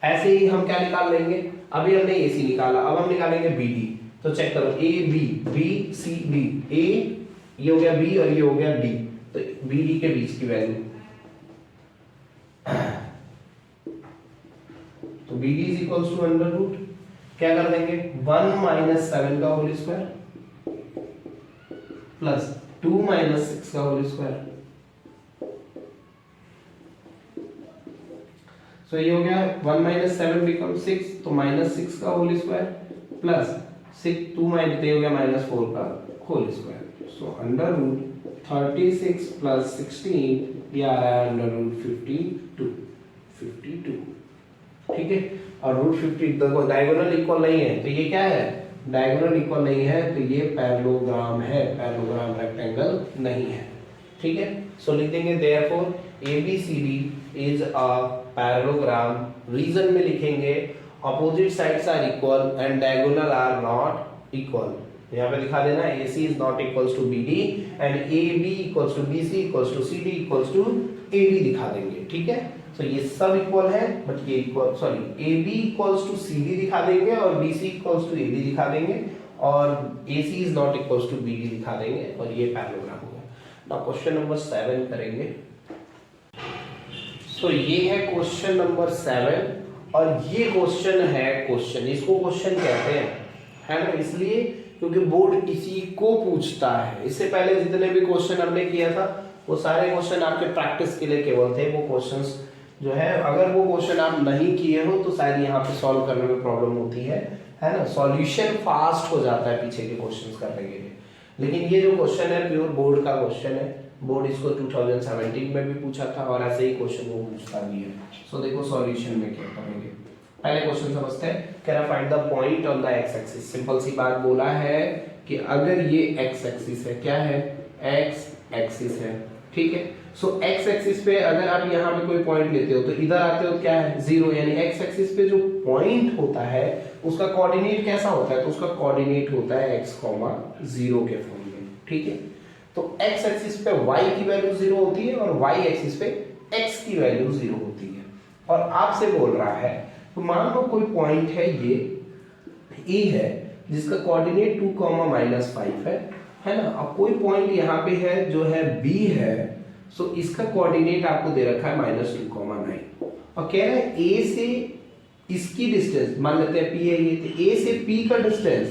[SPEAKER 1] ऐसे ही हम क्या निकाल लेंगे, अभी हमने AC निकाला, अब हम निकालेंगे BD। तो चेक करो ABCD, A ये हो गया B और ये हो गया D, तो BD के बीच की वैल्यू, तो BD is equals to under root, क्या कर देंगे 1 - 7 का होल स्क्वायर प्लस 2 - 6 का होल स्क्वायर। सो ये हो गया 1 - 7 बिकम 6, तो -6 का होल स्क्वायर प्लस 6 2 माइनस हो गया -4 का whole square. So under root 36 plus 16 ये आ रहा है अंडर रूट 52, ठीक है। और रूट 50 देखो डायगोनल इक्वल नहीं है, तो ये क्या है डायगोनल इक्वल नहीं है, तो ये पैरेललोग्राम है, पैरेललोग्राम रेक्टेंगल नहीं है, ठीक है। सो लिख देंगे therefore ABCD is a parallelogram, reason में लिखेंगे opposite sides are equal and diagonal are not equal. यहाँ पे दिखा देना AC is not equals to BD and AB equals to BC equals to CD equals to AD दिखा देंगे, ठीक है। तो ये सब इक्वल है, बट ये equal AB equals to CD दिखा देंगे और BC equals to AD दिखा देंगे, और AC is not equals to BD दिखा देंगे, और ये पैरेललोग्राम होगा। नाउ क्वेश्चन नंबर 7 करेंगे। सो ये है क्वेश्चन नंबर 7, और ये क्वेश्चन है क्वेश्चन, इसको क्वेश्चन कहते हैं, है ना, इसलिए क्योंकि बोर्ड इसी को पूछता है। इससे पहले जितने भी क्वेश्चन हमने किया था वो सारे क्वेश्चन आपके प्रैक्टिस के लिए केवल थे। वो क्वेश्चंस जो है, अगर वो क्वेश्चन आप नहीं किए हो तो शायद यहाँ पे सॉल्व करने में प्रॉब्लम होती है ना, सॉल्यूशन फास्ट हो जाता है पीछे के क्वेश्चंस करने के लिए। लेकिन ये जो क्वेश्चन है प्योर बोर्ड का क्वेश्चन है, बोर्ड इसको 2017 में भी पूछा था और ऐसे ही क्वेश्चन वो पूछता भी है। सो देखो सॉल्यूशन में क्या करेंगे, पहले क्वेश्चन समझते हैं। कह रहा find the point on the x axis. Simple सी बात बोला है कि अगर ये एक्स एक्सिस है, क्या है एक्स एक्सिस है, ठीक है। सो एक्स एक्सिस पे अगर आप यहाँ पे कोई पॉइंट लेते हो तो इधर आते हो क्या है 0, यानी एक्स एक्सिस पे जो पॉइंट होता है उसका कोऑर्डिनेट कैसा होता है, तो उसका कोऑर्डिनेट होता है x, 0 के फॉर्म में, ठीक है। तो x एक्सिस पे y की वैल्यू 0 होती है और y एक्सिस पे x की वैल्यू 0 होती है। और आपसे बोल रहा है तो मान लो कोई पॉइंट है ये a है जिसका कोऑर्डिनेट 2, -5 है ना। अब कोई पॉइंट यहाँ पे है जो है b है, सो इसका कोऑर्डिनेट आपको दे रखा है -2, 9 और कह रहे हैं a से इसकी डिस्टेंस मान लेते हैं p है ये, तो a से p का डिस्टेंस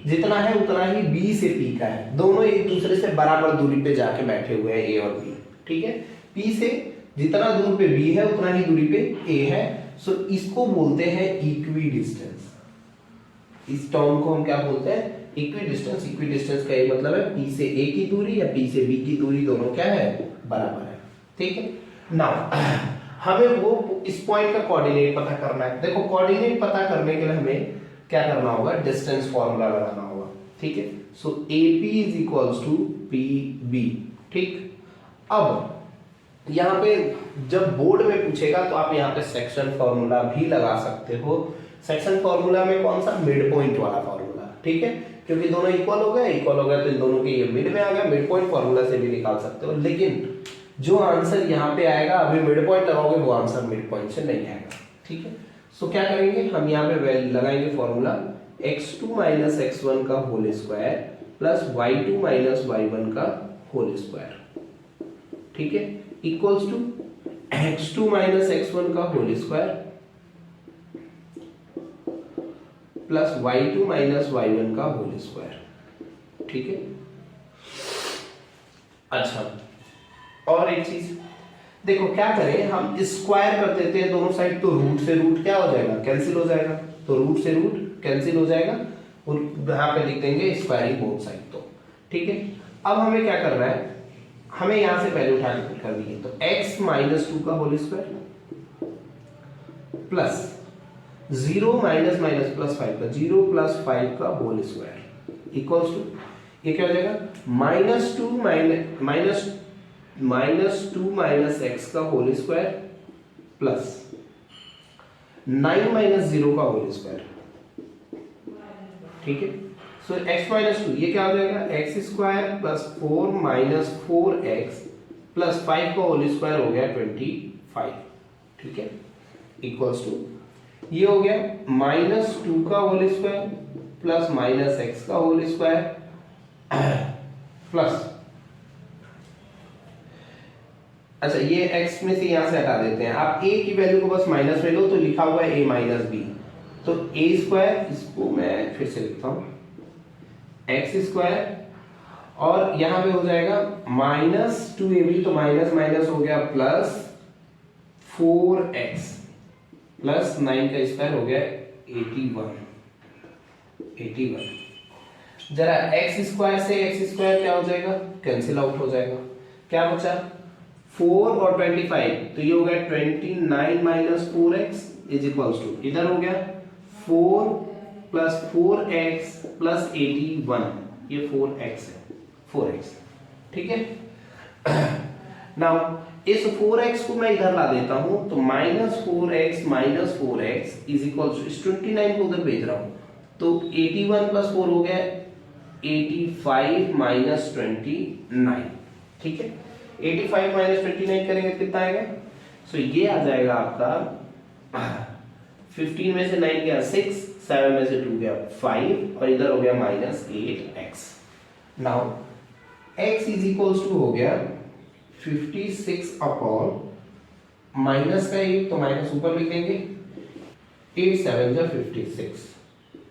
[SPEAKER 1] जितना है उतना ही b से p का है, दोनों एक दूसरे से बराबर दूरी पे जाके बैठे हुए हैं a और b, ठीक है। p से जितना दूर पे b है उतना ही दूरी पे a है, सो इसको बोलते हैं इक्वी डिस्टेंस। इस टर्म को हम क्या बोलते हैं इक्वी डिस्टेंस। इक्वी डिस्टेंस का ये मतलब है p से a की दूरी या p से b की दूरी दोनों क्या है बराबर है, ठीक है। नाउ हमें वो इस पॉइंट का कोऑर्डिनेट पता करना है। देखो कोऑर्डिनेट पता करने के लिए हमें क्या करना होगा, डिस्टेंस फॉर्मूला लगाना होगा, ठीक है। So AP is equals to PB, ठीक। अब यहाँ पे जब बोर्ड में पूछेगा तो आप यहाँ पे सेक्शन फॉर्मूला भी लगा सकते हो। सेक्शन फॉर्मूला में कौन सा, मिड पॉइंट वाला फॉर्मूला, ठीक है, क्योंकि दोनों इक्वल हो गए तो इन दोनों के ये मिड में आ गया, मिड पॉइंट फॉर्मूला से भी निकाल सकते हो। लेकिन जो आंसर यहाँ पे आएगा अभी मिड पॉइंट लगाओगे वो आंसर मिड पॉइंट से नहीं आएगा, ठीक है। सो क्या करेंगे हम यहाँ पे लगाएंगे फॉर्मूला x2 - x1 का whole square plus y2 - y1 का होल स्क्वायर, ठीक है, इक्वल्स टू x2 - x1 का whole square plus y2 - y1 का होल स्क्वायर, ठीक है। अच्छा और एक चीज देखो क्या करें, हम स्क्वायर कर देते हैं दोनों साइड, तो रूट से रूट क्या हो जाएगा कैंसिल हो जाएगा, तो रूट से रूट कैंसिल हो जाएगा और यहाँ पे लिख देंगे स्क्वायरिंग बोथ साइड, तो ठीक है। अब हमें क्या करना है, हमें यहां से पहले उठा के पुट कर दिए, तो x - 2 का whole square plus 0 minus minus plus 5 का 0 + 5 का होल स्क्वायर इक्वल्स टू ये क्या हो जाएगा -2 - x का होल स्क्वायर प्लस 9 - 0 का होल स्क्वायर, ठीक है। सो x - 2 ये क्या हो जाएगा x² + 4 - 4x प्लस 5 का होल स्क्वायर हो गया 25, ठीक है, इक्वल्स टू ये हो गया -2 का होल स्क्वायर प्लस -x का होल स्क्वायर प्लस, अच्छा ये x में से यहां से हटा देते हैं, आप a की वैल्यू को बस माइनस में लो तो लिखा हुआ है a - b, तो a², इसको मैं फिर से लिखता हूं x² और यहां पे हो जाएगा -2ab, तो माइनस माइनस हो गया प्लस 4x प्लस 9 का स्क्वायर हो गया 81। जरा x² से x² क्या हो जाएगा कैंसिल आउट हो जाएगा, क्या बचा 4 और 25, तो ये हो गया 29 - 4x इज इक्वल्स टू इधर हो गया 4 + 4x + 81, ये 4x है 4x, ठीक है। नाउ इस 4x को मैं इधर ला देता हूं, तो -4x - 4x is equals to इस 29 को उधर भेज रहा हूं, तो 81 + 4 हो गया 85 - 29, ठीक है। 85 - 29 करेंगे कितना आएगा, सो ये आ जाएगा आपका 15 में से 9 गया 6, 7 में से 2 गया 5 और इधर हो गया -8x। Now x is equals to हो गया 56 अपॉन माइनस का 1, तो माइनस ऊपर लिख देंगे 8 × 7 = 56,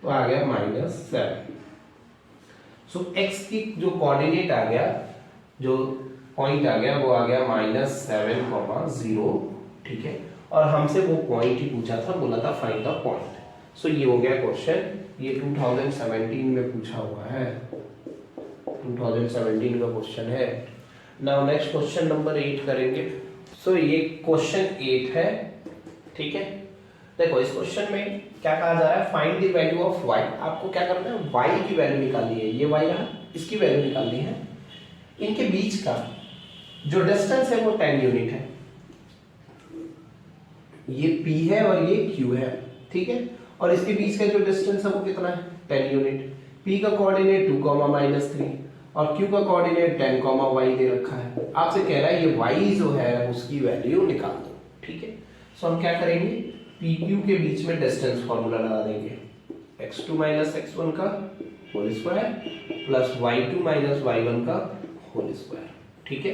[SPEAKER 1] तो आ गया -7। सो x की जो कोऑर्डिनेट आ गया, जो पॉइंट आ गया वो आ गया -7, 0, ठीक है। और हमसे वो पॉइंट ही पूछा था, बोला था फाइंड द पॉइंट। सो ये हो गया क्वेश्चन, ये 2017 में पूछा हुआ है, 2017 का क्वेश्चन है। नाउ नेक्स्ट क्वेश्चन नंबर 8 करेंगे। सो ये क्वेश्चन 8 है, ठीक है। देखो इस क्वेश्चन में क्या कहा जा रहा है, find the value of y। आपको क्या करना है, y की वैल्यू निकालनी है, ये y रहा, इसकी वैल्यू निकालनी है, इनके बीच का जो डिस्टेंस है वो 10 यूनिट है, ये P है और ये Q है, ठीक है। और इसके बीच का जो डिस्टेंस है वो कितना है, 10 यूनिट। P का कोऑर्डिनेट 2, -3 और Q का कोऑर्डिनेट 10, y दे रखा है। आपसे कह रहा है ये y जो है उसकी वैल्यू निकाल दो, ठीक है। सो हम क्या करेंगे, PQ के बीच में डिस्टेंस फार्मूला लगा देंगे, x2 - x1 का whole square plus y2 - y1 का होल स्क्वायर, ठीक है।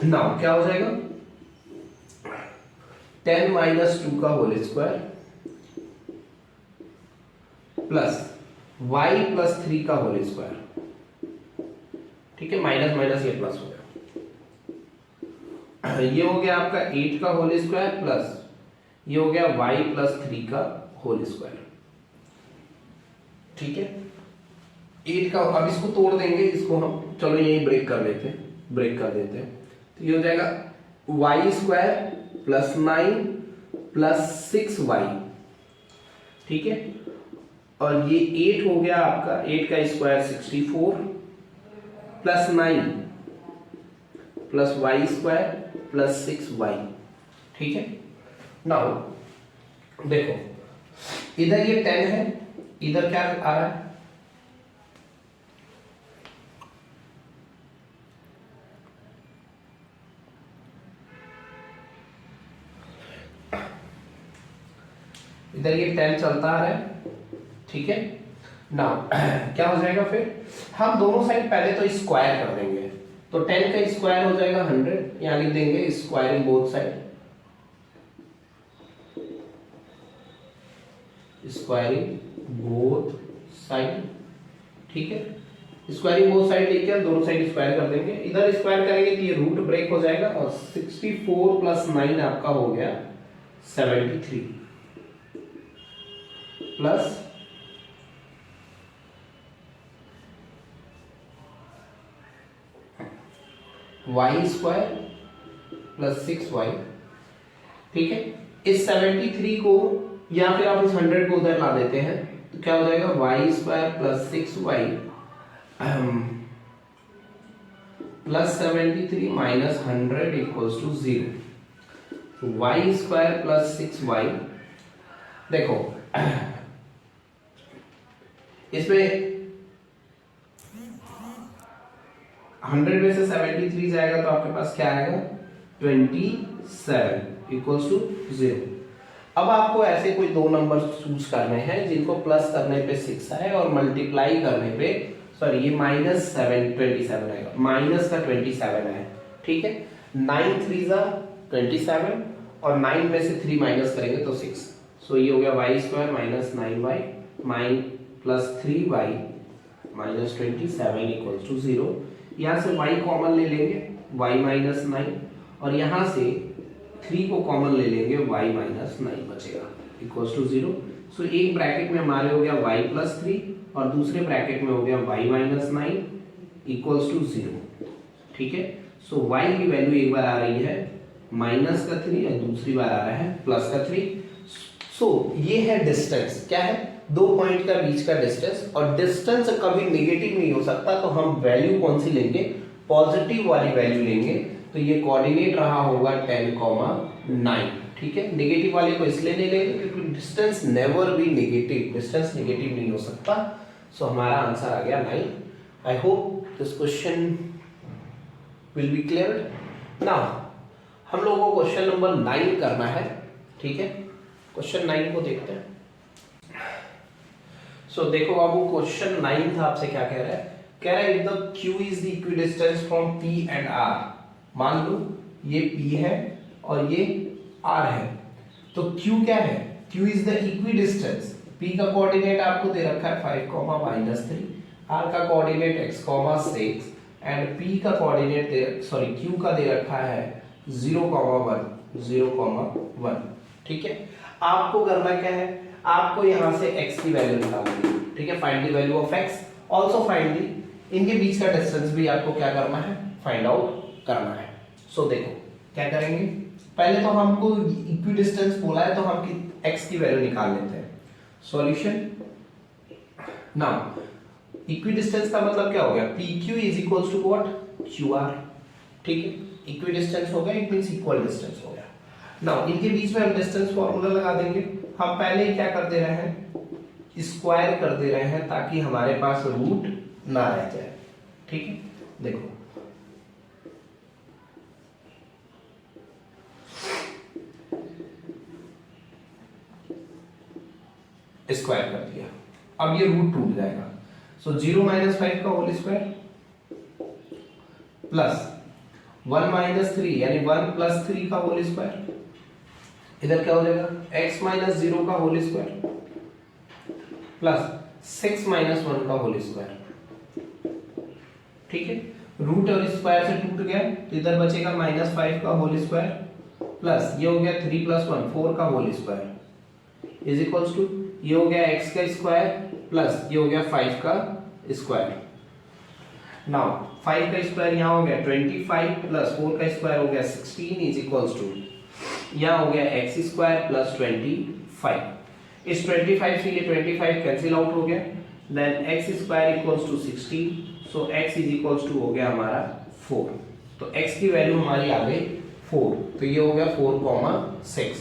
[SPEAKER 1] नाउ क्या हो जाएगा, 10 - 2 का होल स्क्वायर प्लस y + 3 का होल स्क्वायर, ठीक है। माइनस माइनस ये प्लस हो गया, ये हो गया आपका 8 का होल स्क्वायर प्लस ये हो गया y + 3 का होल स्क्वायर, ठीक है। 8 का, अब इसको तोड़ देंगे, इसको हम चलो यही ब्रेक कर देते हैं, तो ये हो जाएगा y² + 9 + 6y, ठीक है। और ये 8 हो गया आपका, 8 का स्क्वायर 64 + 9 + y² + 6y, ठीक है। नाउ देखो, इधर ये 10 है, इधर क्या आ रहा है, इधर ये 10 चलता आ रहा है, ठीक है। नाउ क्या हो जाएगा, फिर हम दोनों साइड पहले तो स्क्वायर कर देंगे, तो 10 का स्क्वायर हो जाएगा 100, यहां लिख देंगे squaring both side, squaring both side, ठीक है। स्क्वायरिंग बोथ साइड लेके हम दोनों साइड स्क्वायर कर देंगे, इधर स्क्वायर करेंगे तो ये रूट ब्रेक हो जाएगा और 64 + 9 आपका हो गया 73 प्लस y² + 6y, ठीक है। इस 73 को या फिर आप इस 100 को उधर ला देते हैं तो क्या हो जाएगा, y² + 6y + 73 - 100 = 0। y² + 6y, देखो इसमें 100 में से 73 जाएगा तो आपके पास क्या आएगा, 27 = 0। अब आपको ऐसे कोई दो नंबर चूज करने हैं जिनको प्लस करने पे 6 आए और मल्टीप्लाई करने पे, सॉरी ये -27 आएगा, माइनस का 27 है, ठीक है। 9 3 = 27 और 9 में से 3 माइनस करेंगे तो 6, सो ये हो गया y² - 9y + 3y - 27 = 0। यहाँ से y कॉमन ले लेंगे, y - 9 और यहाँ से 3 को कॉमन ले लेंगे, y - 9 बचेगा = 0। सो एक ब्रैकेट में हमारे हो गया y + 3 और दूसरे ब्रैकेट में हो गया y - 9 = 0, ठीक है। सो y की वैल्यू एक बार आ रही है -3 और दूसरी बार आ रहा है +3। सो ये है डिस्टेंस, क्या है, दो पॉइंट का बीच का डिस्टेंस, और डिस्टेंस कभी नेगेटिव नहीं हो सकता, तो हम वैल्यू कौन सी लेंगे, पॉजिटिव वाली वैल्यू लेंगे। तो ये कोऑर्डिनेट रहा होगा 10, 9, ठीक है। नेगेटिव वाले को इसलिए नहीं लेंगे क्योंकि distance never be negative, distance negative नहीं हो सकता। सो हमारा आंसर आ गया 9। I hope this question will be clear. Now हम लोगों को क्वेश्चन नंबर 9 करना है, ठीक है। क्वेश्चन 9 को देखते हैं। सो देखो बाबू, क्वेश्चन 9 था, आपसे क्या कह रहा है, कह रहा है if the Q is the equidistance from P and R। मान लो ये P है और ये R है, तो Q क्या है, Q is the equidistance. P का कोऑर्डिनेट आपको दे रखा है 5, -3, R का कोऑर्डिनेट x, 6 एंड P का कोऑर्डिनेट Q का दे रखा है 0, 1, 1, ठीक है। आपको करना क्या है, आपको यहां से x की वैल्यू निकालनी है, ठीक है। Find the value of x, also find the, इनके बीच का डिस्टेंस भी आपको क्या करना है, फाइंड आउट करना है। सो देखो क्या करेंगे, पहले तो हमको इक्विडिस्टेंस बोला है तो हम x की वैल्यू निकाल लेते हैं। सॉल्यूशन, नाउ इक्विडिस्टेंस का मतलब क्या हो गया, PQ = व्हाट, QR, ठीक है, इक्वी डिस्टेंस हो गया, इट मींस इक्वल डिस्टेंस हो गया। नाउ इनके बीच में हम डिस्टेंस फॉर्मूला लगा देंगे। हम पहले ही क्या कर दे रहे हैं, स्क्वायर कर दे रहे हैं ताकि हमारे पास रूट ना रह जाए। ठीक है, देखो स्क्वायर कर दिया, अब ये रूट टूट जाएगा। सो 0 - 5 का होल स्क्वायर प्लस 1 - 3 यानी 1 + 3 का होल स्क्वायर, इधर क्या हो जाएगा x - 0 का होल स्क्वायर प्लस 6 - 1 का होल स्क्वायर। ठीक है, रूट और स्क्वायर से टूट गया तो इधर बचेगा -5 का होल स्क्वायर प्लस ये हो गया 3 + 1 4 का whole square is equals to ये हो गया x का स्क्वायर प्लस ये हो गया 5 का स्क्वायर। नाउ 5 का स्क्वायर यहाँ हो गया 25 प्लस 4 का स्क्वायर हो गया 16 इज इक्वल्स टू यहाँ हो गया x स्क्वायर प्लस 25। इस 25 से ये 25 कैंसिल आउट हो गया, then x square equals to 16, so x is equals to हो गया हमारा 4। तो x की वैल्यू हमारी आ गई 4, तो ये हो गया 4,6।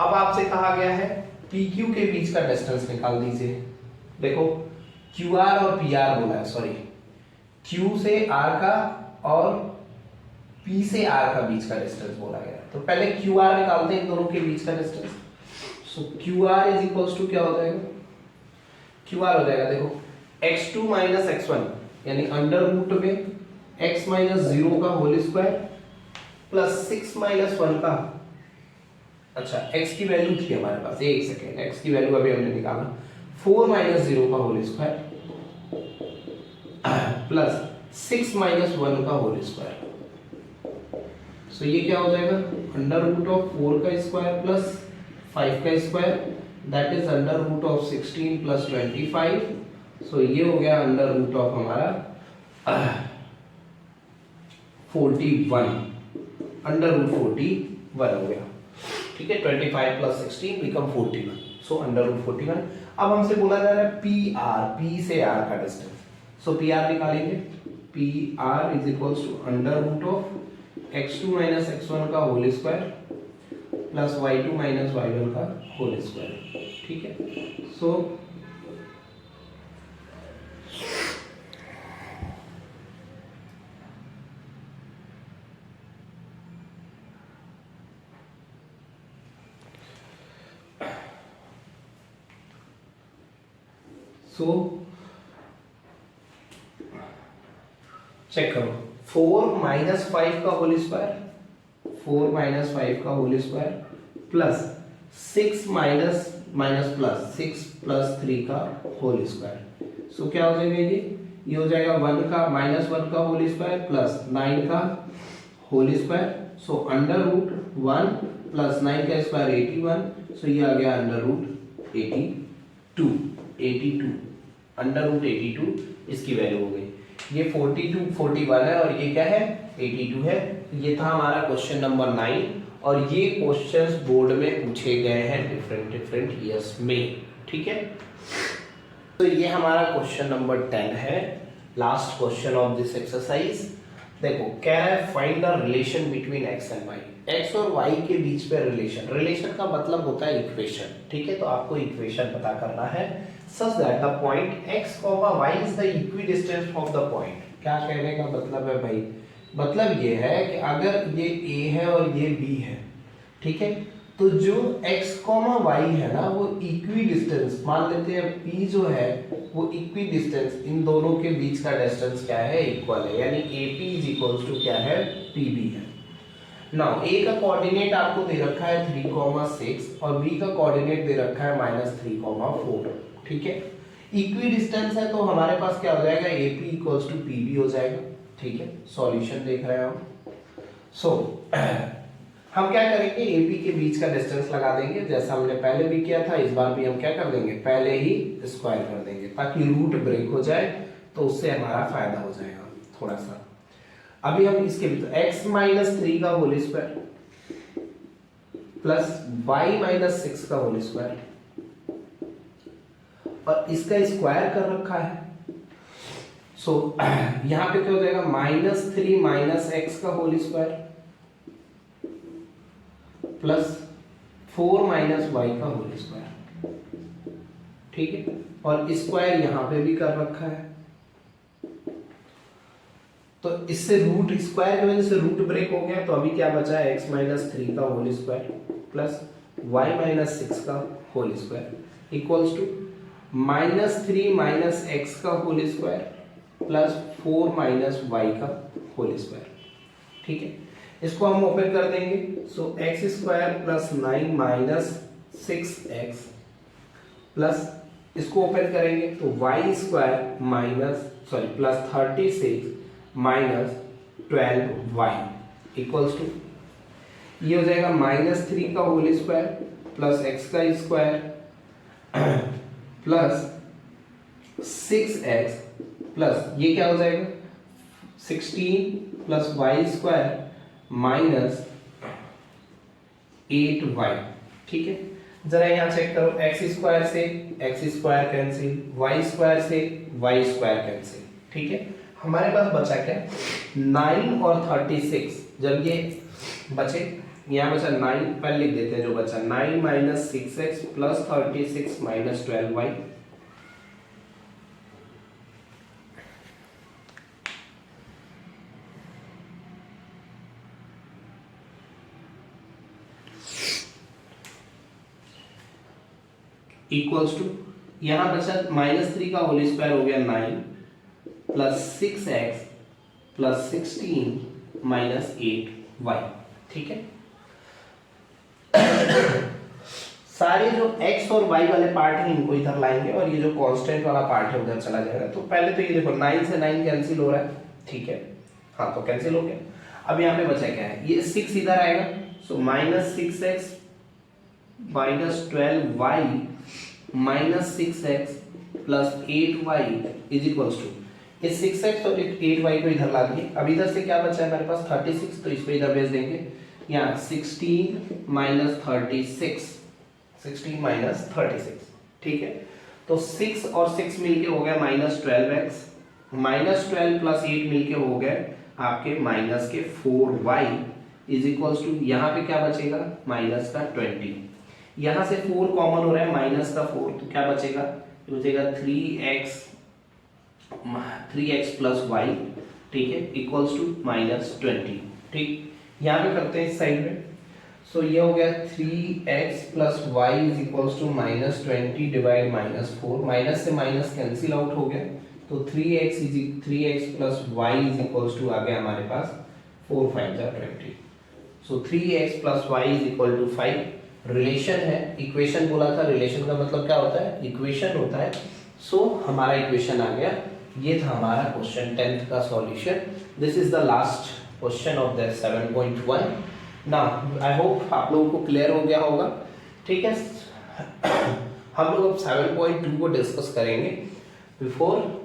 [SPEAKER 1] अब आपसे कहा गया है PQ के बीच का डिस्टेंस निकाल दीजिए। देखो QR और PR बोला है, सॉरी Q से R का और P से R का बीच का डिस्टेंस बोला गया। तो पहले QR निकालते हैं इन दोनों के बीच का distance. So QR is equals to क्या हो जाएगा, QR हो जाएगा देखो x2 - x1 यानी अंडर रूट में x - 0 का होल स्क्वायर प्लस 6 - 1 का, अच्छा x की वैल्यू थी हमारे पास, एक सेकेंड, x की वैल्यू अभी हमने निकाला 4 - 0 का होल स्क्वायर प्लस 6 - 1 का होल स्क्वायर। सो ये क्या हो जाएगा अंडर रूट ऑफ 4 का स्क्वायर प्लस 5 का square, that is under root of 16 plus 25। So ये हो गया अंडर रूट ऑफ हमारा 41, अंडर रूट 41 हो गया। ठीक है, 25 plus 16 become 41, so under root 41। अब हमसे बोला जा रहा है PR, P से R का डिस्टेंस। सो PR निकालेंगे, PR is equals to under root of x2 - x1 का whole square plus y2 - y1 का होल स्क्वायर। ठीक है, सो चेक करो 4 - 5 का होल स्क्वायर, 4 - 5 का होल स्क्वायर प्लस 6 प्लस 6 + 3 का होल स्क्वायर। सो क्या हो जाएगा ये हो जाएगा 1 का -1 का होल स्क्वायर प्लस 9 का whole square. So under root 1 plus 9 का स्क्वायर 81, सो ये आ गया अंडर रूट 82 अंडर रूट 82 इसकी वैल्यू हो गई। ये 42 41 है और ये क्या है 82 है। ये था हमारा क्वेश्चन नंबर 9 और ये क्वेश्चंस बोर्ड में पूछे गए हैं डिफरेंट ईयर्स में। ठीक है, तो ये हमारा क्वेश्चन नंबर 10 है, last question of this exercise. देखो कह रहा है find the relation between x and y, x और y के बीच पे रिलेशन का मतलब होता है इक्वेशन। ठीक है, तो आपको इक्वेशन पता करना है such that the point x, y is the equidistant of the point। क्या कहने का मतलब है भाई, मतलब ये है कि अगर ये a है और ये b है, ठीक है, तो जो x, y है ना वो इक्वी डिस्टेंस मान लेते हैं, p जो है वो इक्वी डिस्टेंस इन दोनों के बीच का डिस्टेंस क्या है इक्वल है, यानी AP इज इक्वल्स टू क्या है PB है। नाउ a का कोऑर्डिनेट आपको दे रखा है 3,6 और b का कोऑर्डिनेट दे रखा है -3,4। ठीक है, इक्वी डिस्टेंस है तो हमारे पास क्या हो जाएगा AP इक्वल्स टू PB हो जाएगा। ठीक है, सॉल्यूशन देख रहे हैं हम। सो हम क्या करेंगे AP के बीच का डिस्टेंस लगा देंगे जैसा हमने पहले भी किया था, इस बार भी हम क्या कर देंगे पहले ही स्क्वायर कर देंगे ताकि रूट ब्रेक हो जाए, तो उससे हमारा फायदा हो जाएगा थोड़ा सा। अभी हम इसके भीतर x - 3 का होल स्क्वायर प्लस y - 6 का होल स्क्वायर और इसका स्क्वायर कर रखा है। सो यहाँ पे क्या हो जाएगा -3 माइनस एक्स का whole square plus 4 minus Y का होल स्क्वायर, ठीक है। और स्क्वायर यहाँ पे भी कर रखा है, तो इससे रूट स्क्वायर की वजह से रूट ब्रेक हो गया, तो अभी क्या बचा है x माइनस 3 का whole square plus y minus 6 का whole square equals to -3 minus x का whole square plus 4 minus Y का होल स्क्वायर, ठीक है। इसको हम ओपन कर देंगे, so x square plus 9 minus 6x प्लस इसको ओपन करेंगे तो y square plus 36 minus 12y equals to ये हो जाएगा -3 का होल स्क्वायर प्लस x का स्क्वायर प्लस 6x प्लस ये क्या हो जाएगा 16 plus Y square minus 8y, ठीक है। जरा यहाँ चेक करो, x स्क्वायर से x square cancel, y square से y स्क्वायर कैंसिल, ठीक है। हमारे पास बचा क्या 9 और 36, जब ये बचे यहाँ बचा 9, पहले लिख देते हैं जो बचा 9 minus 6x plus 36 minus 12y equals to यहाँ बचा -3 का होल स्क्वायर हो गया 9 plus 6x plus 16 minus 8y, ठीक है। सारे जो x और y वाले पार्ट हैं इनको इधर लाएंगे और ये जो कांस्टेंट वाला पार्ट है उधर चला जाएगा। तो पहले तो ये देखो 9 से 9 कैंसिल हो रहा है, ठीक है, हाँ तो कैंसिल हो गया। अब यहाँ पे बचा क्या है, ये 6 इधर आएगा, so -6x minus 12y minus 6x plus 8y is equals to ये 6x और 8y को इधर ला दिए। अब इधर से क्या बचा है हमारे पास 36, तो इसको इधर भेज देंगे, यहाँ 16 माइनस 36 16 माइनस 36, ठीक है। तो 6 और 6 मिलके हो गया -12x माइनस 12 प्लस 8 मिलके हो गए आपके माइनस के 4y इज इक्वल्स टू यहाँ पे क्या बचेगा माइनस का 20, यहाँ से 4 कॉमन हो रहा है माइनस का 4, तो क्या बचेगा, बचेगा 3x प्लस वाई, ठीक है, इक्वल्स टू -20, ठीक। यहाँ पे करते हैं इस साइड में, सो ये हो गया 3x plus y is equals to -20 divide -4, minus से माइनस कैंसिल आउट हो गया, तो 3x plus y is equals to आ गया हमारे पास 4 5 जा 20, so 3x plus y is equal to 5। Relation है, इक्वेशन बोला था, रिलेशन का मतलब क्या होता है, इक्वेशन होता है। सो हमारा इक्वेशन आ गया, ये था हमारा क्वेश्चन 10th का solution. This is the last question of the 7.1। Now I hope आप लोगों को क्लियर हो गया होगा, ठीक है। हम लोग अब 7.2 को डिस्कस करेंगे। बिफोर